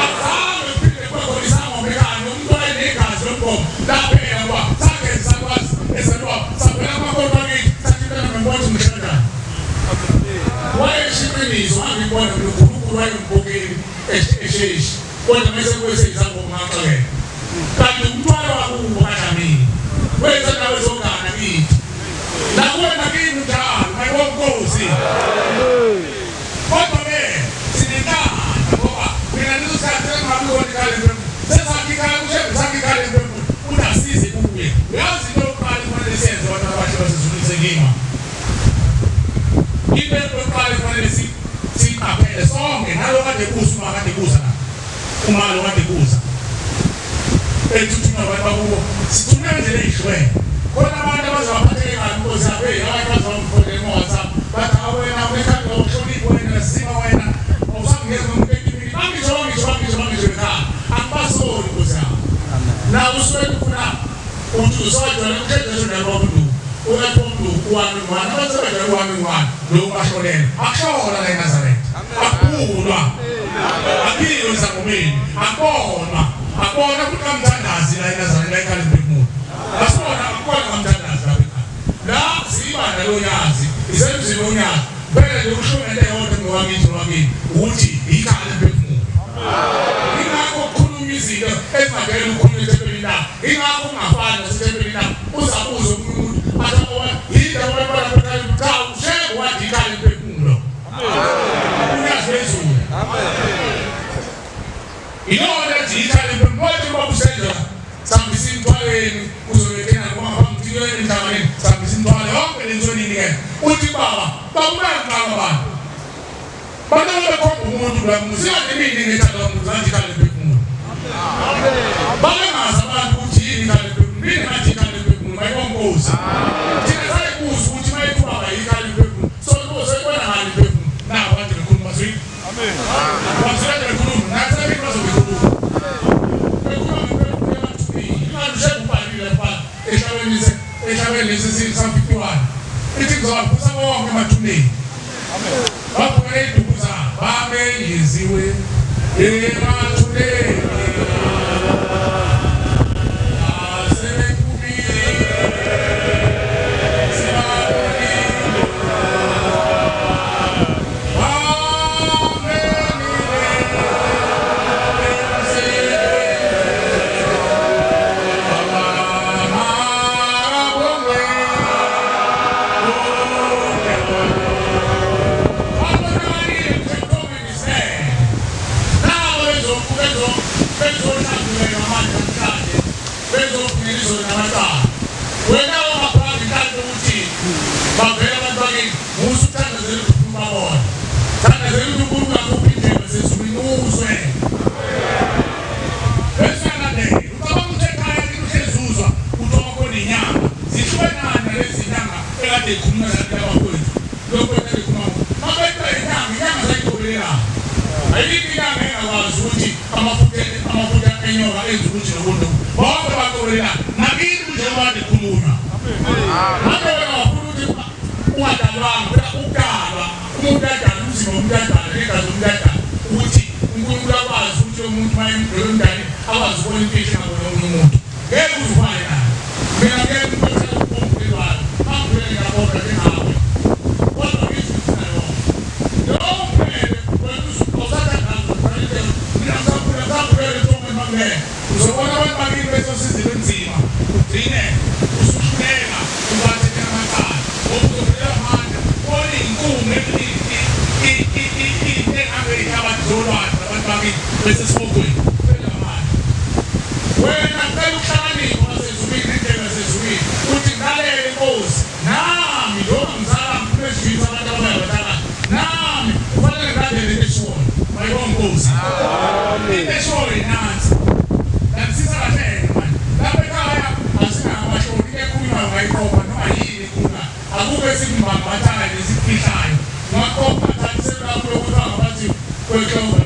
akuzange phinde kwakhona ngomekani umuntu oyinegazi lomgomo laphela kwa sakhe sakwazi esalwa saphela amakhono akithi sathintana ngembona umshadana wayeshibinizo angibona uNkulunkulu wayembokeli esheshi kodwa mase kwesizango ngaxeke kanti umntwana wakubo kaDlamini wenza nawe zongana kithi nakuwena kimi njalo mayibonkosi kodwa ke sinekana ngoba mina nizothatha ngaboni kale sesakikala kusebenzakikala empembu unasize kubuye uyazi into yokuqala kufanele senze abantu abasha basizulise ngima into yokuqala kufanele siqaphele sonke nalo kade kuza uma kade kuza la uma lo kade kuza ethuthuma abantu bakubo sithuna nje leyishwe khona abantu abazawaphatheka kabi inkosi yakhe abantu bazawamfondela ngoWhatsApp bathi awena unekhanda lokuhlonipha wena sima wena awusangeza ngomphefumuli bangisho ekhaya angibasoli inkosi yakho na usuke ufuna uthi uzojwayela ukuthetha nalo muntu uyathi umuntu uwani abasebenza uwani lo basholela akushola la eNazaretha akubulwa akilo izangomeni akona ukuthi kamthandazi la eNazaretha ekhaya lemphefumulo asibona akukona kamthandazi la siba nalonyazi isemzini onyazi phela nje ushonele yonke ngowakini ukuthi ikhaya lemphefumulo ingakho ukukhuluma izinto ezingavela ukukhuluma ethempelini lakho ingakho ungafani nasethempelini lakho uzabuza umuntu athawa yinto abaphakathi cha ushego wathi ikhaya lemphefumulo uyazi lezulu inona nje ikhaya lemphefumulo babusenza sambisa imthwaleni uzobekena ngoba bamthiyweni endaweni sambisa imthwalo yonke lenzonini ke uthi baba bakubanqaka abantu bekhomba umuntu lamuzi ngemini ngethanda umuntu anti ikhaya lemphefumulo balengazi abantu ukuthi yini ikhaya lemphefumulo mina ngathi ikhaya lemphefumulo bayibonkosi thina sayikuza ukuthi mayithiwa ikhaya lemphefumulo so uzobona ngani lemphefumulo na abantu bekhuluma zwi amen wazela bekhuluma nathi bekhuluma ehlabeni lesi-51 ithi ngizawaphusa bonke emathuneni baphumele iduku zabo babengeziwe emathuneni When I tell you, Hallelujah.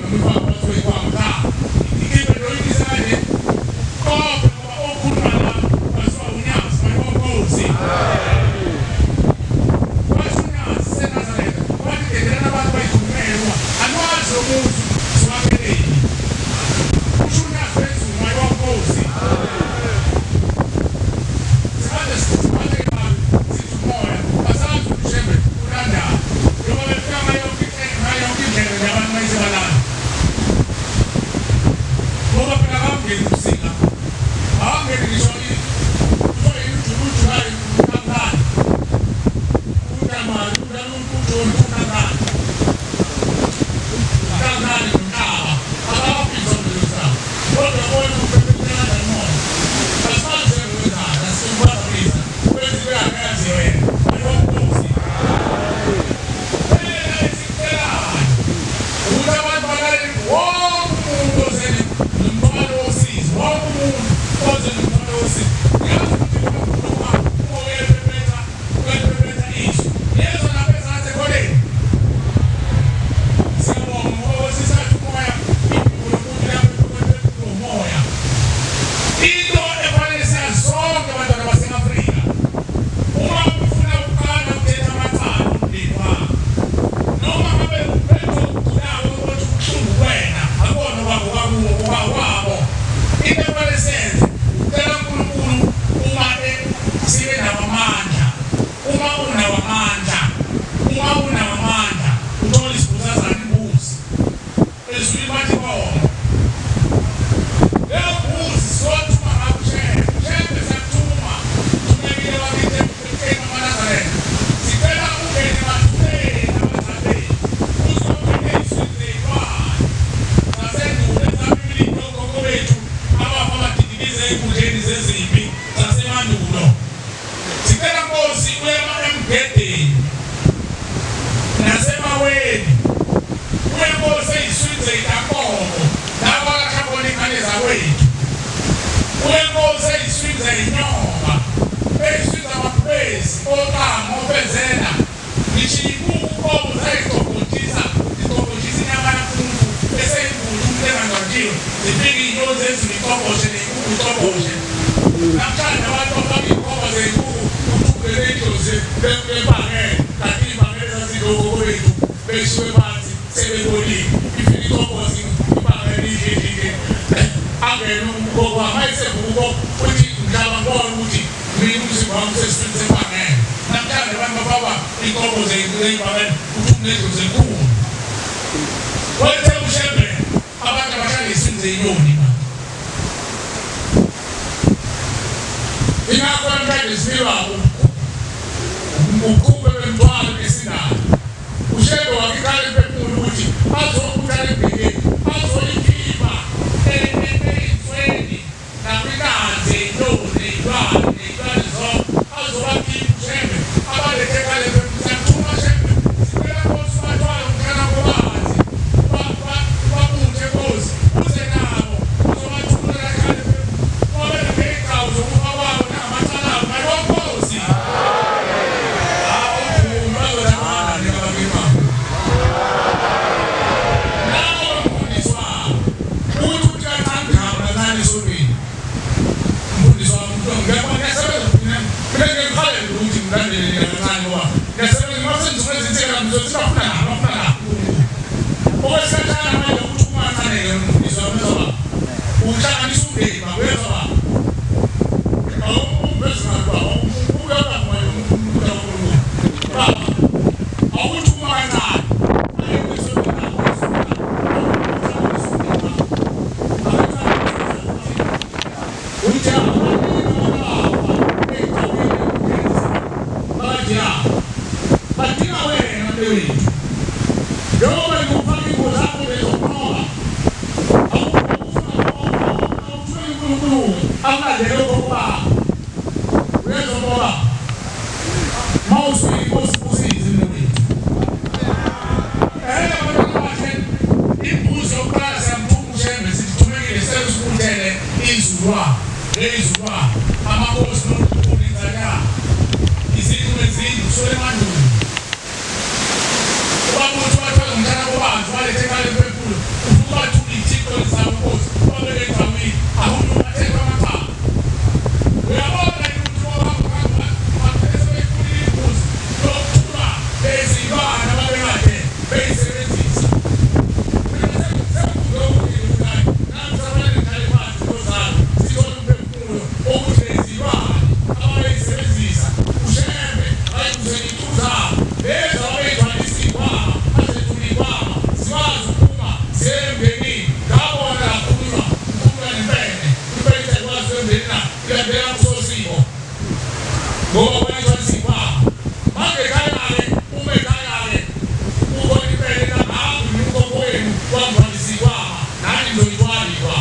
ngoba wena sikwa manje kayale umekayale ubona impela ngaku ngokweni kwamvanisiwa nani ndoyitwali kwa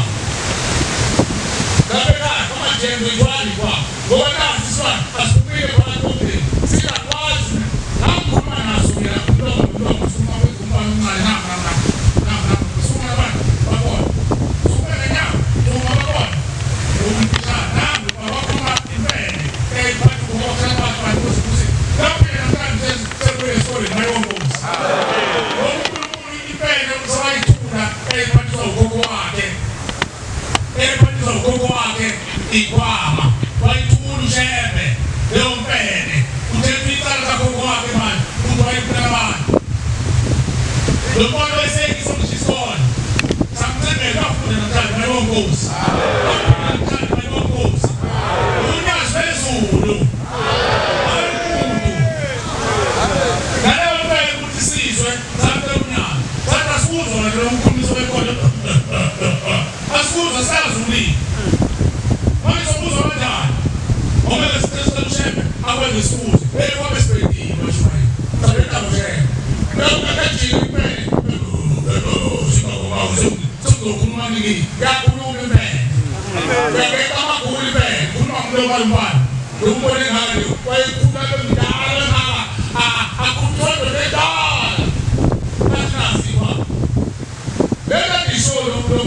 ngabeka kama jengo itwali kwa ngoba nasi swa asubile kwa konke sikakwazi nakukhuluma naso mina lo kusuma kwezuma umncane na kusuma abantu babona kusuma nyama uma babona umpisha nami babakhuluma impela abantu kumoka abantu kusi lapho yena sekuye sole mayombozi uNkulunkulu impela usayithula abantu zogogo wakhe ugogo wakhe ikwama wayithula ushebe leyo mpene uthepita kagogo wakhe manje umuntu wayifuna abantu lo moto esekisa umshisona samcebe kafuna namhlanje mayombozi unyazi phezulu Ascusa, Sazuli. Mas eu uso a verdade. O meu estresse do chefe, a minha escusa. Ele vai me experimentar, mas vai. Tá vendo a mulher? Não, não é que ele pede. Se não vou se não com uma ninguém. Já com o meu bem. Já que tá uma coisa bem. Com uma mulher vai. Eu vou lhe dar. Vai cuidar do cara. A cultura do verdade. Mas não assim, ó. Lembra que show no meu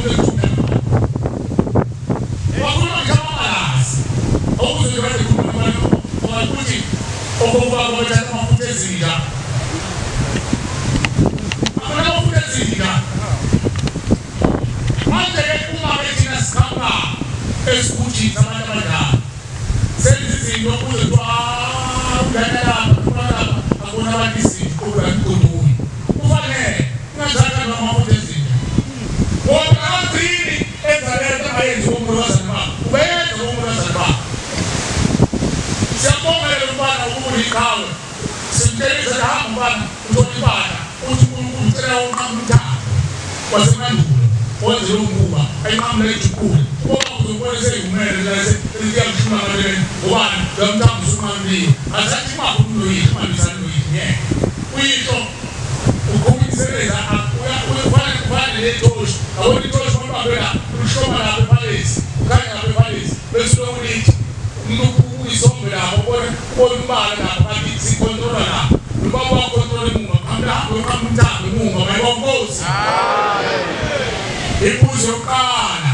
escuti zamanda senzi nokuzo ngana akona bandisi okura nkotuni kufanele ngazaka namaphutezi wona ngini ezaleta bayenzi bomulazana ba ubenza bomulazana ba siyabongela ubana ukubulikawe simkeleza hamba bana uzolibala uthi uNkulunkulu ucela uNkulunkulu wasemandulo wenze umkuba ayimamle ejukule ngoba uzobona seyimele lase liyamshuma ngale ubani lamthambo sukamli azathi makhulu yithi malisana yithi uyito ukumisebenza uyafana letoshi awoni toshi mababela ushoma lapha ePalace kanye lapha ePalace bese lokulithi umuntu uyisombe lapho ubona umbala lapha bathi sikontrola lapha ubaba wakontrola imunga kamntanga imunga mayibonkosi ibuzo yokuqala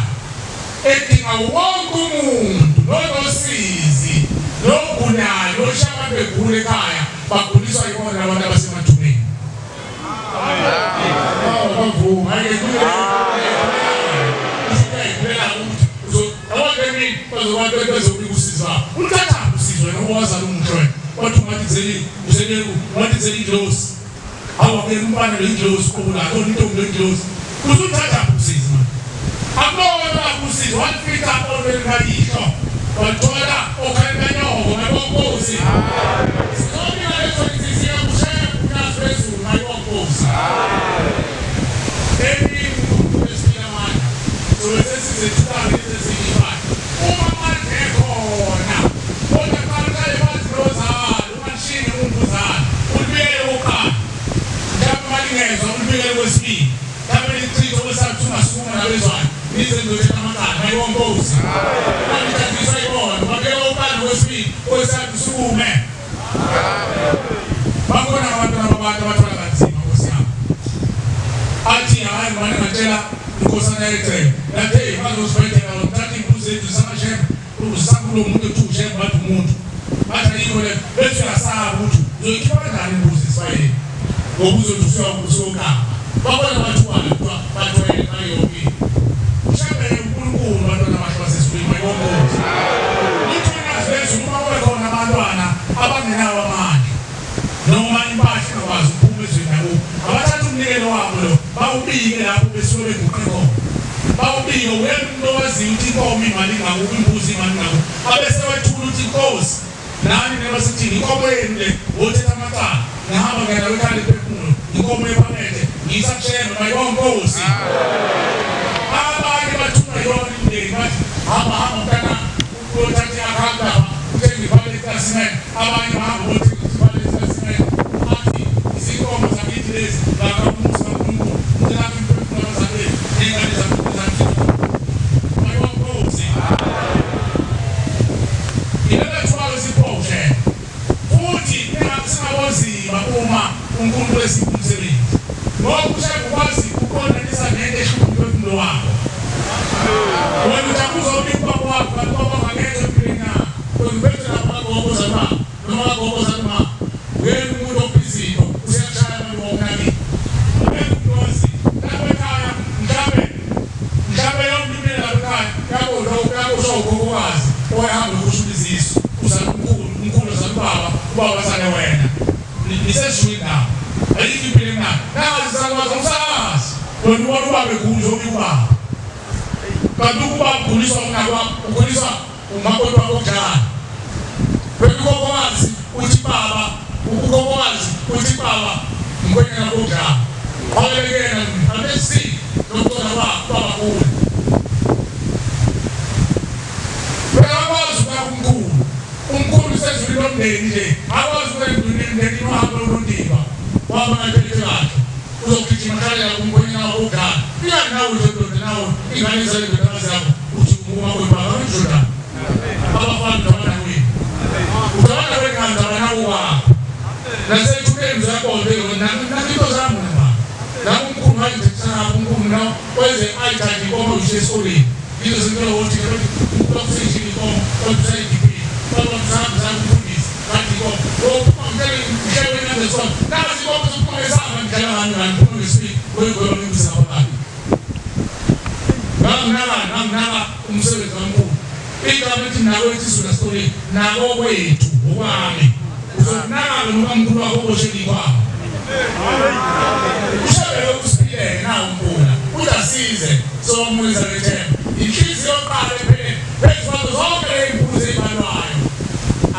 edinga wonke umuntu nonosizi nogunayo oshaka begule ekhaya baguliswa yibona abantu abasemathuneni bavuma usiza uthatha usizo wena owazala umuntu wena wathi ungathi idlozi awake umbane lo idlozi kubula into lo idlozi kuzuthatha usizo akubona usizo wafika olwengayisho wathola okhananyoko ngabonkosi sinomi leso isisiya kushaya kunasezulu ngayonkosi esifika manje sesizethutana esizifana uma manje khona bona kanjalo bazirozana umashini umbuzana ulibiyele ukhala njalo malingezwa ulibiyele kwesibili kabe lichitho wesathuma sukuma nabezwana nizenzo zekamaqala ngayonkosi ngithathisa ibona bakela ukhala kwesibili osathi sukume bakona abantu abathola kanzima nkosi yami athi hayi manje ngitshela inkosana yethe nathe bazosibethela uthatha imbuzi zethu samashefu usakulo umuntu ethushe bathi umuntu bathi yikho le bese yasazi ukuthi uzoyikhipha kanjani imbuzi isifayeni ngoba uzothuswa kusokama babona abantu bathwele bayonke shabele uNkulunkulu bantwana basesibili mayonkosi uthina zezu uma bekhona abantwana abangenawo amandla noma impahla akwazi ukuphuma ezweni labo abathatha umnikelo wabo lo bawubike lapho besuke beguqe khona bawubike wena owaziyo ukuthi inkomo imali ngakubo imbuzi imali ngakubo abese wethula ukuthi inkosi nani nebasithini inkomo yenu le wothetha amacala ngihamba ngena wekhali phefumulo inkomo yephakethe ngisashema mayonkosi abanye bathuma yona indeni bathi hamba mntana uthathe akhanda uthenga iphakethe singene abanye bahamba bothi kubalisa singene athi izinkomo zakithi lezi bakamusa uNkulunkulu njengathi imphefumulo zakithi ingane zakithi ayonkosi ilethwala siphoshe futhi engakusingabozima uma uNkulunkulu esikumsebenzi ngoba ushayekwazi ukuqondanisa nento ehlukile emphefumulo wakho wena utakuzobikwa kwakho ngoba ngakhethe empilweni kwenzibethe lapha ngokuza ma noma ngokuza ma wena umuntu ophizilo usiyashaya abantu wonke wena unozi lapha ekhaya mhlambe yomlimi lapha ekhaya yabo sokwazi oyahamba ukushulizisa uzakunkulu zababa ubaba sale wena niseshwini nawo ayikho impilo na nazi sakwazi umsazi wena ubona ubabe kuzo ubaba kanti ukuba ukuguliswa unakwakho uguliswa umakoti wakho njani wekukokowazi uthi baba ukukokowazi uthi baba mkwenya nakho njani awelekena amesi nomntwana wakho baba kuwe uyakwazi umkhulu sezulu lomndeni nje akwazi ukuyenduni wahamba londiba wahamba ngaphethe kahle uzogijima khala kumkwenya nakho njani iyani nawe uzododa nawe ingane zalendodana zakho uthi umakoti wakho njani abafana nabana wenu utabana wenganda banawo wakho nasethukeni zakholwe nakito zami nabo umkhulu wayengithana umkhulu nawo weze ayithathe inkomo ushe esikoleni yizo zinto wothi ukusishini inkomo okusayidiphi baba mzangu zakufundisa kanti inkomo ngeke ngeke ngesona nazi inkomo zokuphumezana ngidlala ngani ngesiphi wewe ngizabona ngamnaka umsebenzi wamkhulu igama ethi nawe isizwe story nako kwethu okwami uzokunaka noma mkhulu wakho osheli kwami ushabele ukusipileke nawo mkhulu udasize somuliza lethemba inhliziyo yoqala empeleni phezu kwazo zonke imbuzi ezibalwayo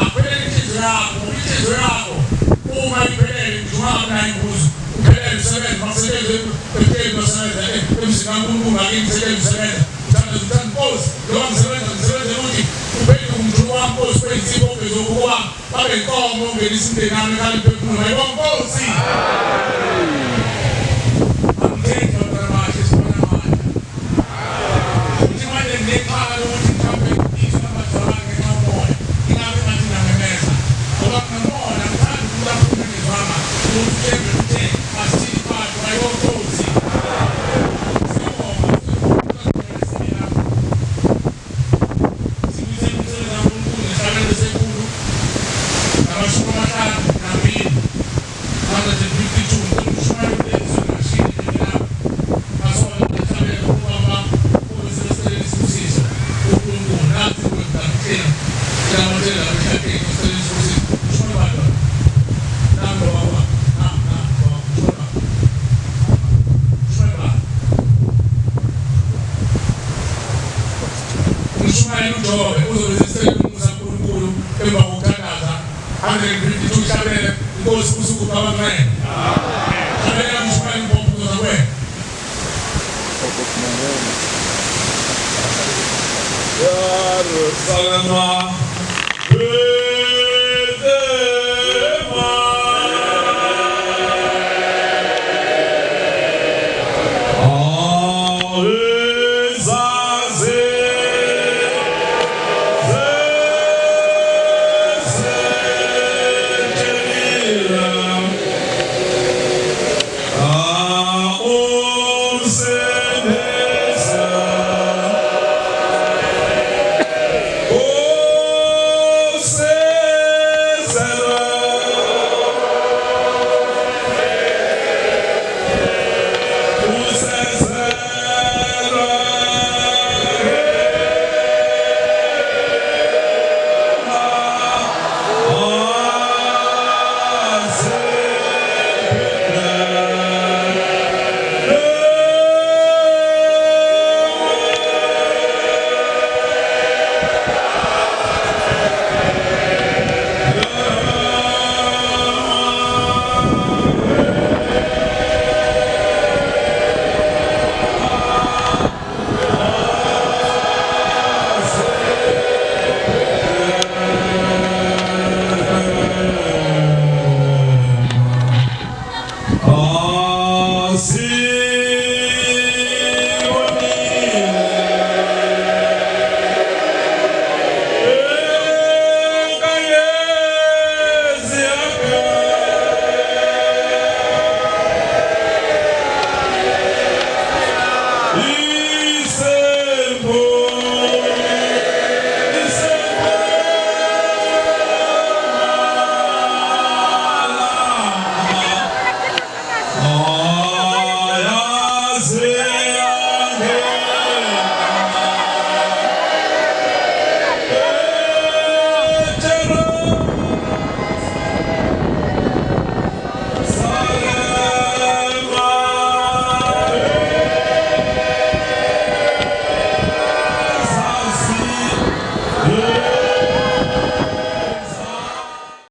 aphelele inhliziyo yakho uma iphelele njengaba nayo imbuzi uphelele usebenza masebenze ephelele nosebenza emzini kaNkulunkulu ngakimsebenza usebenza uthanda Nkosi noma ngisebenza ukuthi ubeke umjulu wami Nkosi kwenzipho bezokuwa babe inkomo ngelisa imndeni nami ekhaya imphefumulo hayibo Nkosi amthetho ngamahle sibona manje uthi manje ngekhala ukuthi mhlambe izwa abadala ngemoya ingabe manje namemeza ngoba ngemona ngithanda ukulaphuna ngizwama ukuthi uthe asithini phansi hayibo Nkosi Salam